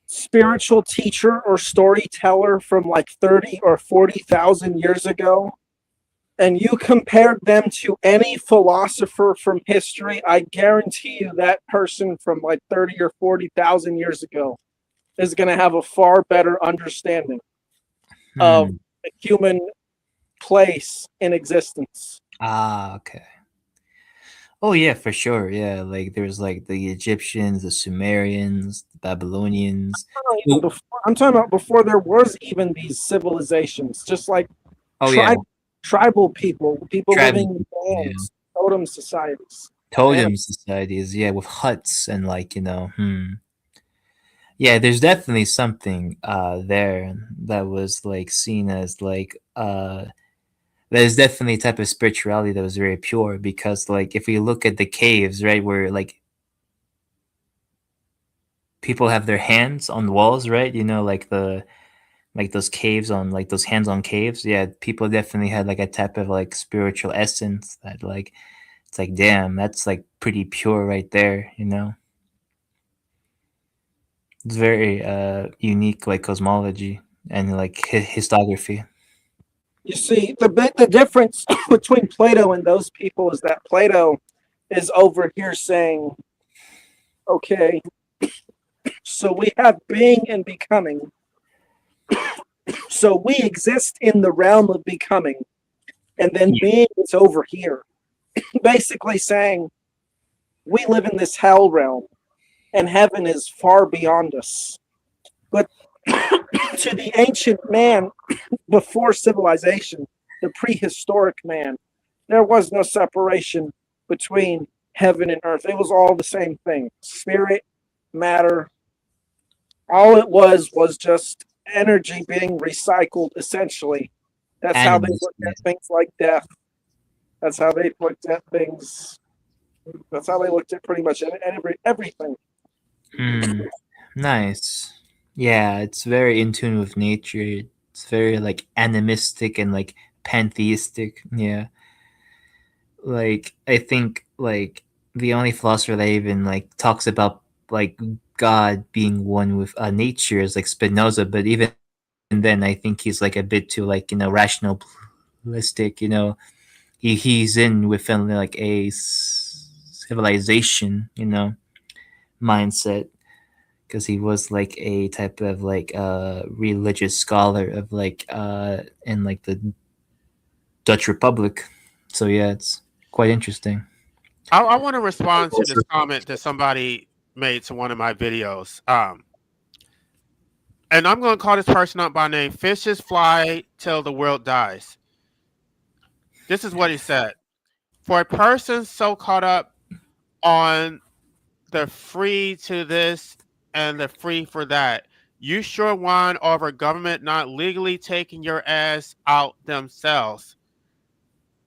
Speaker 4: spiritual teacher or storyteller from like 30 or 40,000 years ago, and you compared them to any philosopher from history, I guarantee you that person from like 30 or 40,000 years ago is going to have a far better understanding of the human place in existence.
Speaker 3: Ah, okay. Oh yeah, for sure. Yeah, like there's like the Egyptians, the Sumerians, the Babylonians.
Speaker 4: I'm talking about before there was even these civilizations, just like tribal people living in bands, totem societies.
Speaker 3: Totem societies, yeah, with huts and like yeah, there's definitely something there that was like seen as like there's definitely a type of spirituality that was very pure because like if we look at the caves, right, where like people have their hands on the walls, right, like those caves on like those hands on caves, yeah, people definitely had like a type of like spiritual essence that like It's like, damn, that's like pretty pure right there, you know. It's very unique, like cosmology and like histography.
Speaker 4: You see, the difference between Plato and those people is that Plato is over here saying, okay, so we have being and becoming. So we exist in the realm of becoming, and then being is over here. Basically saying we live in this hell realm, and heaven is far beyond us. But to the ancient man before civilization, the prehistoric man, there was no separation between heaven and earth. It was all the same thing. Spirit, matter, all it was just energy being recycled, essentially. That's how they looked at things like death. That's how they looked at things. That's how they looked at pretty much everything.
Speaker 3: Nice. Yeah, it's very in tune with nature. It's very like animistic and like pantheistic. Yeah. Like I think like the only philosopher that even like talks about like God being one with nature is like Spinoza, but even then I think he's like a bit too like, you know, rationalistic, you know. He's in within like a civilization, you know, mindset, because he was like a type of like religious scholar of like in like the Dutch Republic. So yeah, it's quite interesting.
Speaker 2: I want to respond to this comment that somebody made to one of my videos. And I'm going to call this person up by name. Fishes fly till the world dies. This is what he said. For a person so caught up on the free to this and the free for that, you sure whine over government not legally taking your ass out themselves.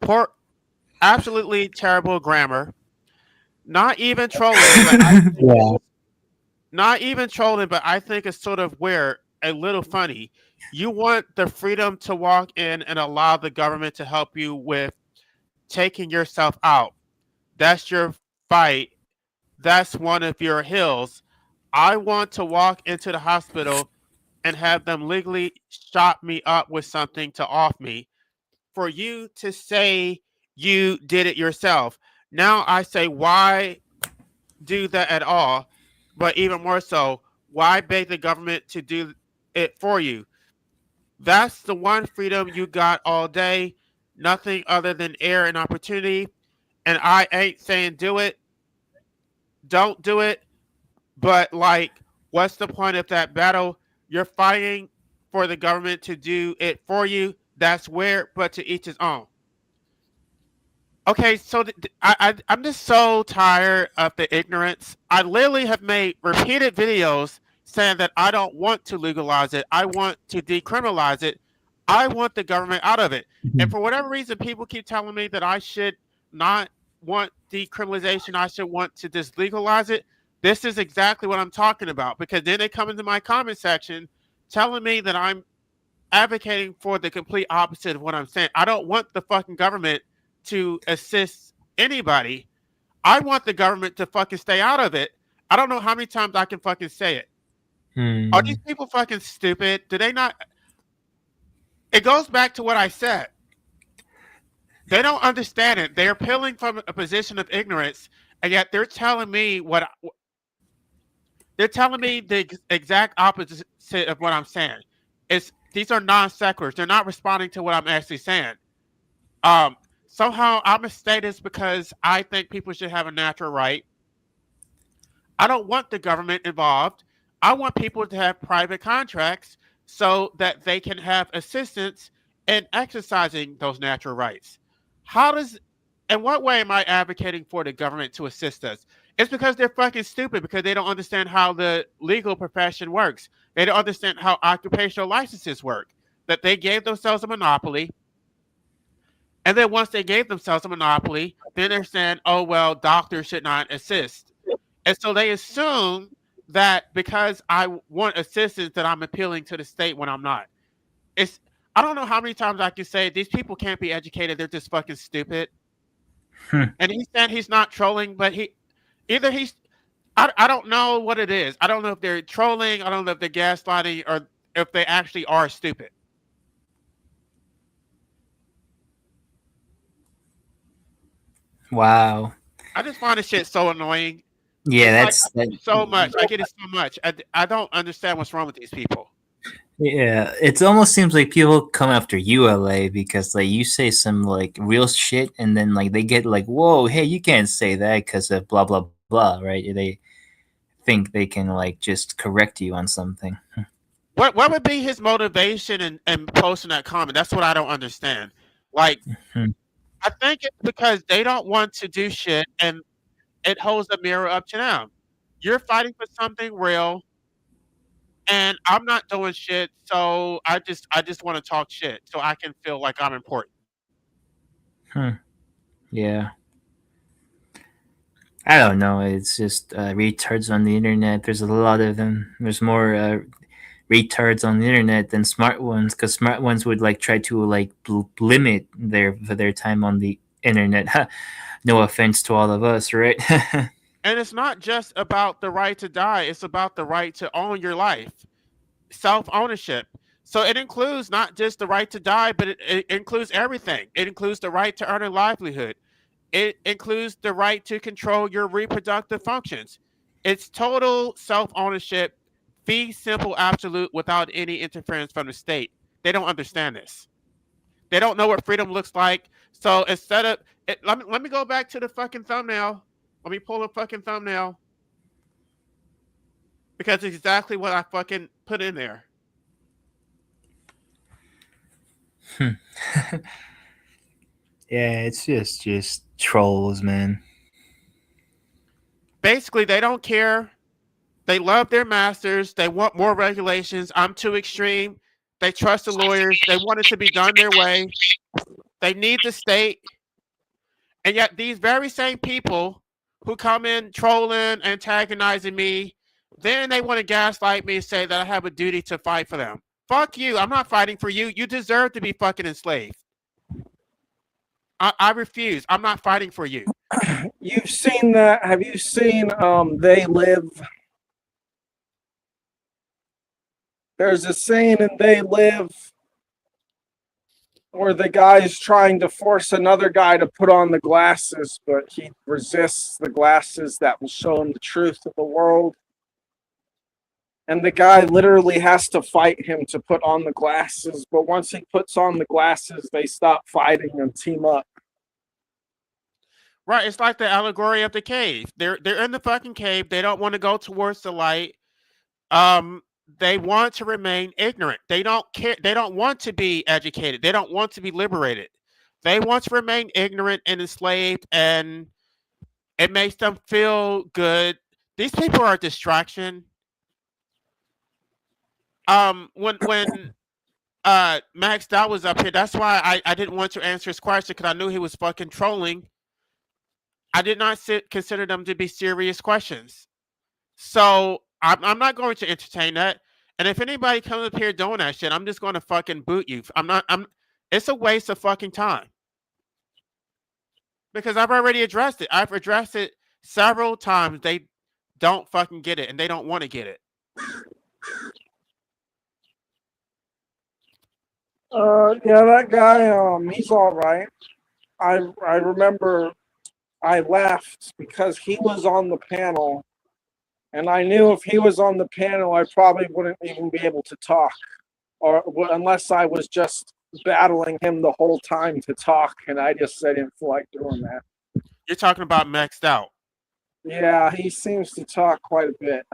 Speaker 2: Poor, absolutely terrible grammar. Not even trolling, but not even trolling, but I think it's sort of weird, a little funny. You want the freedom to walk in and allow the government to help you with taking yourself out. That's your fight. That's one of your hills. I want to walk into the hospital and have them legally chop me up with something to off me. For you to say you did it yourself. Now I say, why do that at all? But even more so, why beg the government to do it for you? That's the one freedom you got all day. Nothing other than air and opportunity. And I ain't saying do it. Don't do it. But like, what's the point of that battle? You're fighting for the government to do it for you. That's weird, but to each his own. Okay, so I'm just so tired of the ignorance. I literally have made repeated videos saying that I don't want to legalize it. I want to decriminalize it. I want the government out of it. And for whatever reason, people keep telling me that I should not want decriminalization. I should want to just legalize it. This is exactly what I'm talking about, because then they come into my comment section telling me that I'm advocating for the complete opposite of what I'm saying. I don't want the fucking government to assist anybody. I want the government to fucking stay out of it. I don't know how many times I can fucking say it. Are these people fucking stupid? Do they not? It goes back to what I said. They don't understand it. They're appealing from a position of ignorance, and yet they're telling me they're telling me the exact opposite of what I'm saying. These are non sequiturs. They're not responding to what I'm actually saying. Somehow I'm a statist because I think people should have a natural right. I don't want the government involved. I want people to have private contracts so that they can have assistance in exercising those natural rights. In what way am I advocating for the government to assist us? It's because they're fucking stupid, because they don't understand how the legal profession works. They don't understand how occupational licenses work, that they gave themselves a monopoly. And then once they gave themselves a monopoly, then they're saying, oh, well, doctors should not assist. And so they assume that because I want assistance that I'm appealing to the state when I'm not. I don't know how many times I can say these people can't be educated. They're just fucking stupid. And he's saying he's not trolling, but I don't know what it is. I don't know if they're trolling. I don't know if they're gaslighting or if they actually are stupid.
Speaker 3: Wow.
Speaker 2: I just find this shit so annoying.
Speaker 3: Yeah,
Speaker 2: It's like so much. I get it so much. I don't understand what's wrong with these people.
Speaker 3: yeah. It almost seems like people come after you, LA, because like you say some like real shit, and then like they get like, "Whoa, hey, you can't say that because of blah blah blah," right? They think they can like just correct you on something.
Speaker 2: What would be his motivation in posting that comment? That's what I don't understand. Like,
Speaker 3: Mhm.
Speaker 2: I think it's because they don't want to do shit, and it holds a mirror up to them. You're fighting for something real, and I'm not doing shit, so I just want to talk shit so I can feel like I'm important.
Speaker 3: Yeah. I don't know. It's just retards on the internet. There's a lot of them. There's more retards on the internet than smart ones, because smart ones would like try to like limit their time on the internet. No offense to all of us, right?
Speaker 2: And it's not just about the right to die, it's about the right to own your life. Self-ownership. So it includes not just the right to die, but it includes everything. It includes the right to earn a livelihood. It includes the right to control your reproductive functions. It's total self-ownership, fee simple absolute without any interference from the state. They don't understand this. They don't know what freedom looks like. So instead of let me go back to the fucking thumbnail. Let me pull the fucking thumbnail because it's exactly what I fucking put in there.
Speaker 3: Yeah, it's just trolls, man.
Speaker 2: Basically, they don't care. They love their masters. They want more regulations. I'm too extreme. They trust the lawyers. They want it to be done their way. They need the state. And yet these very same people who come in trolling, antagonizing me, then they want to gaslight me and say that I have a duty to fight for them. Fuck you. I'm not fighting for you. You deserve to be fucking enslaved. I refuse. I'm not fighting for you.
Speaker 4: You've seen that? Have you seen They Live? There's a scene in They Live where the guy is trying to force another guy to put on the glasses, but he resists the glasses that will show him the truth of the world. And the guy literally has to fight him to put on the glasses, but once he puts on the glasses, they stop fighting and team up.
Speaker 2: Right, it's like the allegory of the cave. They're in the fucking cave. They don't want to go towards the light. They want to remain ignorant. They don't care. They don't want to be educated. They don't want to be liberated. They want to remain ignorant and enslaved, and it makes them feel good. These people are a distraction. When Max Dow was up here, that's why I didn't want to answer his question because I knew he was fucking trolling. I did not consider them to be serious questions. So I'm not going to entertain that. And if anybody comes up here doing that shit, I'm just going to fucking boot you. It's a waste of fucking time. Because I've already addressed it. I've addressed it several times. They don't fucking get it and they don't want to get it.
Speaker 4: Yeah, that guy, he's all right. I remember I left because he was on the panel, and I knew if he was on the panel, I probably wouldn't even be able to talk, or unless I was just battling him the whole time to talk, and I didn't feel like doing that.
Speaker 2: You're talking about Maxed Out.
Speaker 4: Yeah, he seems to talk quite a bit.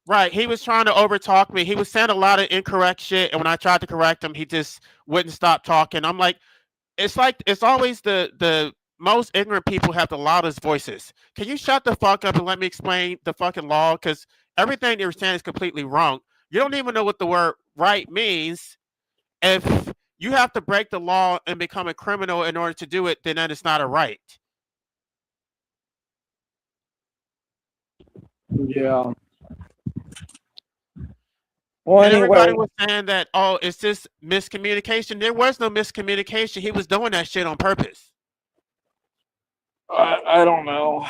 Speaker 2: Right, he was trying to overtalk me. He was saying a lot of incorrect shit, and when I tried to correct him, he just wouldn't stop talking. I'm like it's always the most ignorant people have the loudest voices. Can you shut the fuck up and let me explain the fucking law? Because everything you're saying is completely wrong. You don't even know what the word right means. If you have to break the law and become a criminal in order to do it, then that is not a right.
Speaker 4: Yeah. Well,
Speaker 2: And
Speaker 4: anyway,
Speaker 2: everybody was saying that, oh, it's just miscommunication. There was no miscommunication. He was doing that shit on purpose.
Speaker 4: I don't know.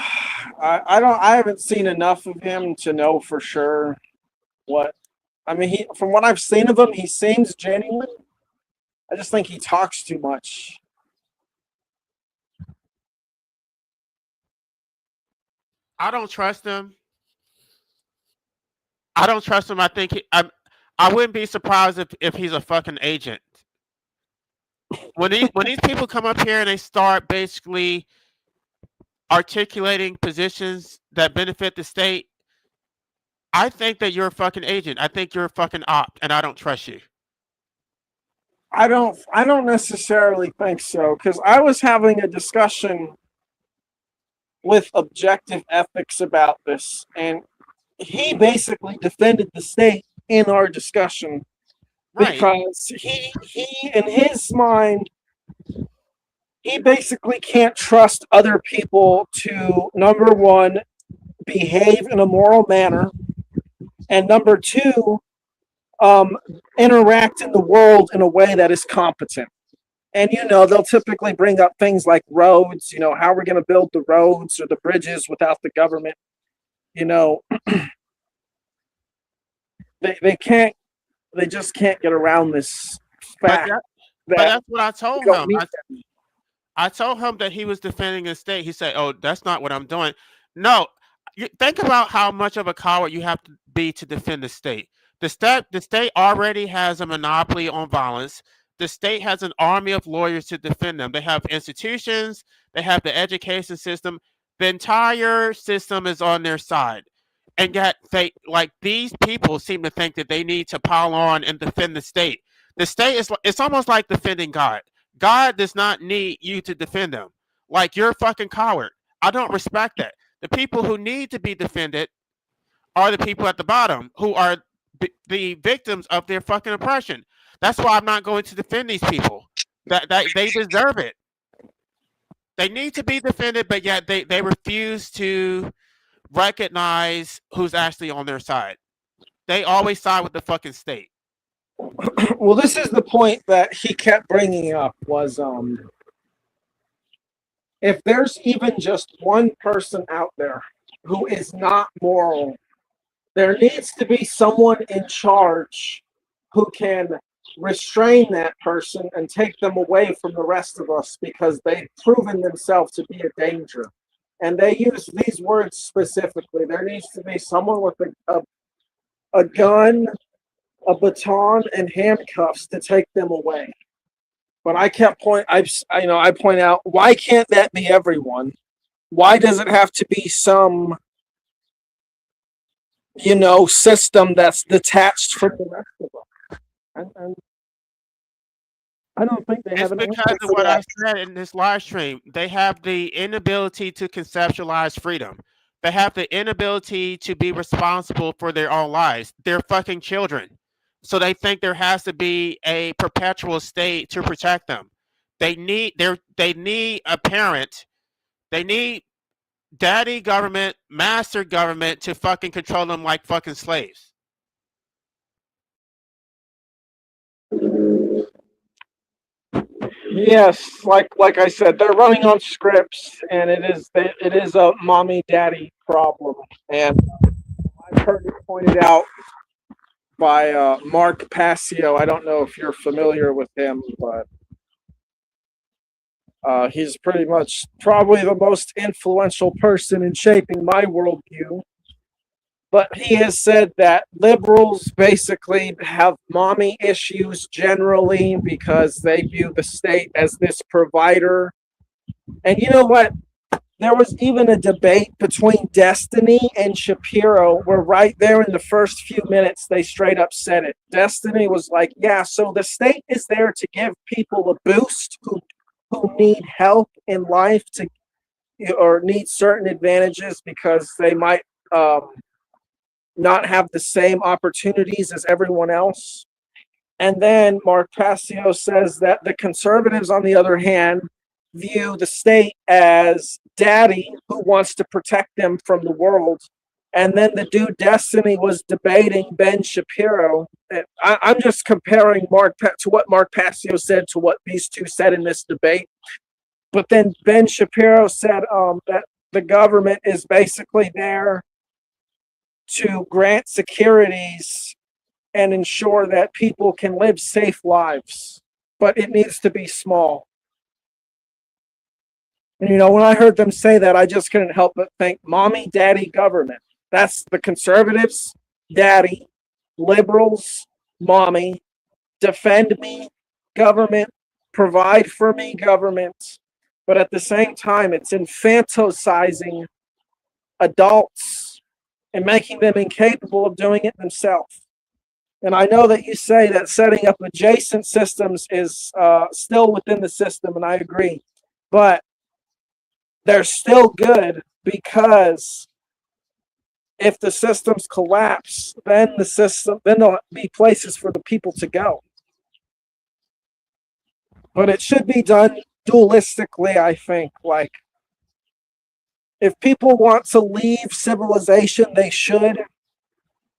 Speaker 4: I don't. I haven't seen enough of him to know for sure what. I mean, he from what I've seen of him, he seems genuine. I just think he talks too much.
Speaker 2: I don't trust him. I don't trust him. I wouldn't be surprised if he's a fucking agent. When these people come up here and they start basically articulating positions that benefit the state, I think that you're a fucking agent. I think you're a fucking op, and I don't trust you.
Speaker 4: I don't necessarily think so, because I was having a discussion with Objective Ethics about this, and he basically defended the state in our discussion
Speaker 2: Right.
Speaker 4: because he in his mind he basically can't trust other people to, number one, behave in a moral manner, and number two, interact in the world in a way that is competent. And they'll typically bring up things like roads. How we're going to build the roads or the bridges without the government. They can't. They just can't get around this fact
Speaker 2: But
Speaker 4: that
Speaker 2: that's what I told
Speaker 4: we don't
Speaker 2: him.
Speaker 4: need them.
Speaker 2: I told him that he was defending the state. He said, "Oh, that's not what I'm doing." No, think about how much of a coward you have to be to defend the state. The state already has a monopoly on violence. The state has an army of lawyers to defend them. They have institutions. They have the education system. The entire system is on their side, and yet these people seem to think that they need to pile on and defend the state. The state it's almost like defending God. God does not need you to defend them. Like, you're a fucking coward. I don't respect that. The people who need to be defended are the people at the bottom who are the victims of their fucking oppression. That's why I'm not going to defend these people. That they deserve it. They need to be defended, but yet they refuse to recognize who's actually on their side. They always side with the fucking state.
Speaker 4: Well, this is the point that he kept bringing up was if there's even just one person out there who is not moral, there needs to be someone in charge who can restrain that person and take them away from the rest of us, because they've proven themselves to be a danger. And they use these words specifically. There needs to be someone with a gun, a baton, and handcuffs to take them away. But I point out, why can't that be everyone? Why does it have to be some system that's detached from the rest of us? And I don't think they
Speaker 2: It's
Speaker 4: have an
Speaker 2: because
Speaker 4: answer
Speaker 2: of
Speaker 4: for
Speaker 2: what I
Speaker 4: that.
Speaker 2: said in this live stream. They have the inability to conceptualize freedom. They have the inability to be responsible for their own lives. They're fucking children. So they think there has to be a perpetual state to protect them. They need a parent. They need daddy government, master government to fucking control them like fucking slaves.
Speaker 4: Yes, like I said, they're running on scripts, and it is a mommy daddy problem. And I've heard it pointed out by Mark Passio. I don't know if you're familiar with him, but he's pretty much probably the most influential person in shaping my worldview. But he has said that liberals basically have mommy issues generally because they view the state as this provider. And you know what? There was even a debate between Destiny and Shapiro where right there in the first few minutes, they straight up said it. Destiny was like, yeah, so the state is there to give people a boost who need help in life or need certain advantages because they might not have the same opportunities as everyone else. And then Mark Passio says that the conservatives, on the other hand, view the state as daddy who wants to protect them from the world. And then the dude Destiny was debating Ben Shapiro. I'm just comparing to what Mark Passio said to what these two said in this debate. But then Ben Shapiro said that the government is basically there to grant securities and ensure that people can live safe lives, but it needs to be small. And when I heard them say that, I just couldn't help but think, mommy, daddy, government. That's the conservatives, daddy, liberals, mommy, defend me, government, provide for me, government. But at the same time, it's infantilizing adults and making them incapable of doing it themselves. And I know that you say that setting up adjacent systems is still within the system, and I agree. But they're still good, because if the systems collapse, then there'll be places for the people to go. But it should be done dualistically, I think. Like, if people want to leave civilization, they should.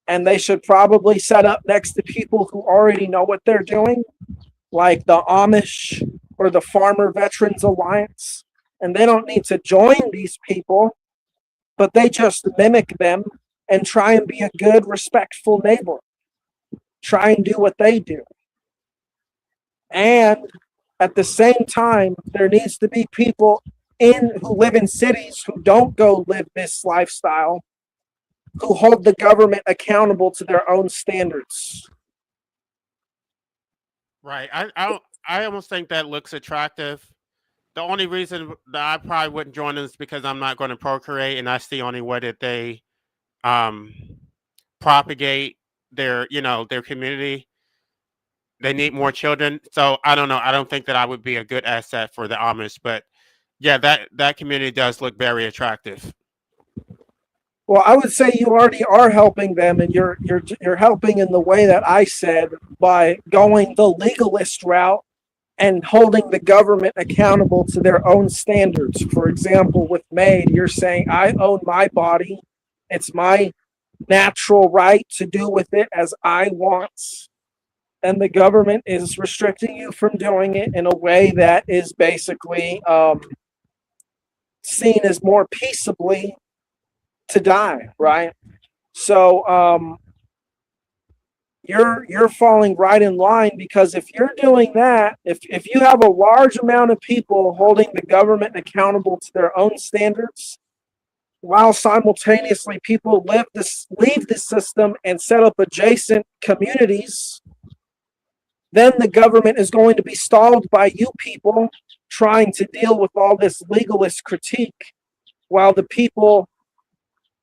Speaker 4: And they should probably set up next to people who already know what they're doing, like the Amish or the Farmer Veterans Alliance. And they don't need to join these people, but they just mimic them and try and be a good, respectful neighbor. Try and do what they do. And at the same time, there needs to be people who live in cities who don't go live this lifestyle, who hold the government accountable to their own standards.
Speaker 2: Right. I almost think that looks attractive. The only reason that I probably wouldn't join them is because I'm not going to procreate, and that's the only way that they propagate their community. They need more children. So I don't know. I don't think that I would be a good asset for the Amish, but yeah, that community does look very attractive.
Speaker 4: Well, I would say you already are helping them, and you're helping in the way that I said, by going the legalist route and holding the government accountable to their own standards. For example, with MAID, you're saying, I own my body. It's my natural right to do with it as I want. And the government is restricting you from doing it in a way that is basically seen as more peaceably to die, right? So you're falling right in line, because if you're doing that, if you have a large amount of people holding the government accountable to their own standards, while simultaneously people leave the system and set up adjacent communities, then the government is going to be stalled by you people trying to deal with all this legalist critique, while the people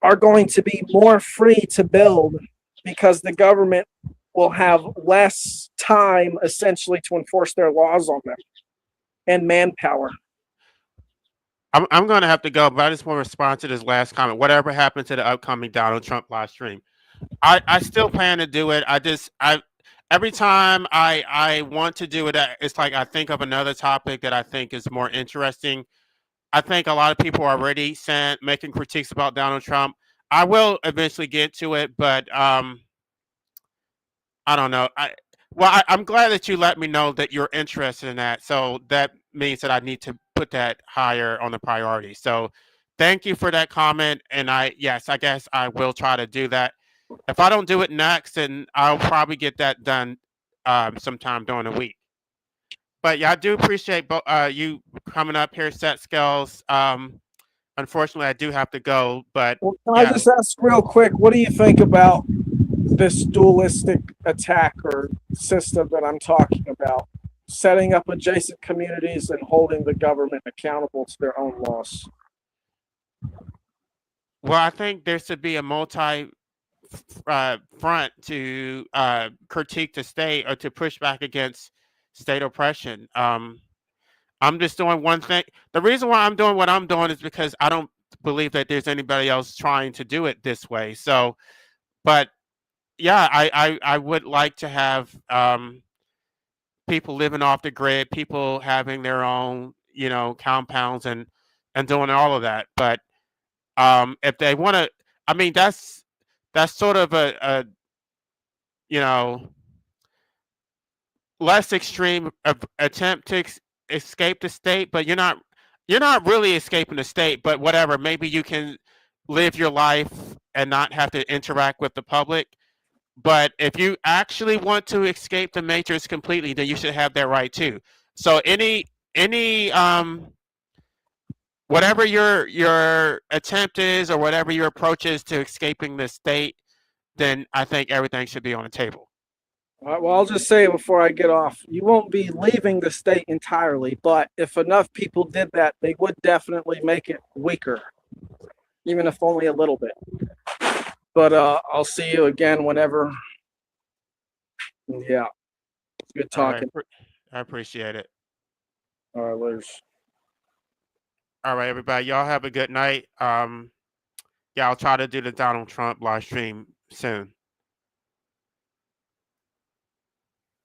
Speaker 4: are going to be more free to build, because the government will have less time, essentially, to enforce their laws on them, and manpower.
Speaker 2: I'm going to have to go, but I just want to respond to this last comment. Whatever happened to the upcoming Donald Trump live stream? I still plan to do it. Every time I want to do it, it's like I think of another topic that I think is more interesting. I think a lot of people are already making critiques about Donald Trump. I will eventually get to it, but I don't know. I'm glad that you let me know that you're interested in that. So that means that I need to put that higher on the priority. So thank you for that comment. And I guess I will try to do that. If I don't do it next, then I'll probably get that done sometime during the week. But yeah, I do appreciate you coming up here, Set Skills. Unfortunately, I do have to go, but
Speaker 4: Well, can I just ask real quick, what do you think about this dualistic attack or system that I'm talking about? Setting up adjacent communities and holding the government accountable to their own laws.
Speaker 2: Well, I think there should be a multi front to critique the state or to push back against state oppression. I'm just doing one thing. The reason why I'm doing what I'm doing is because I don't believe that there's anybody else trying to do it this way. So, but yeah, I would like to have people living off the grid, people having their own, compounds and doing all of that. But if they want to, I mean, that's sort of a less extreme attempt to escape the state, but you're not. you're not really escaping the state, but whatever. Maybe you can live your life and not have to interact with the public. But if you actually want to escape the matrix completely, then you should have that right too. So any whatever your attempt is or whatever your approach is to escaping the state, then I think everything should be on the table.
Speaker 4: All right, well, I'll just say before I get off, you won't be leaving the state entirely, but if enough people did that, they would definitely make it weaker, even if only a little bit. But I'll see you again whenever. Yeah, it's good talking.
Speaker 2: All right, I appreciate it.
Speaker 4: All right, later.
Speaker 2: All right, everybody, y'all have a good night. Yeah, I'll try to do the Donald Trump live stream soon.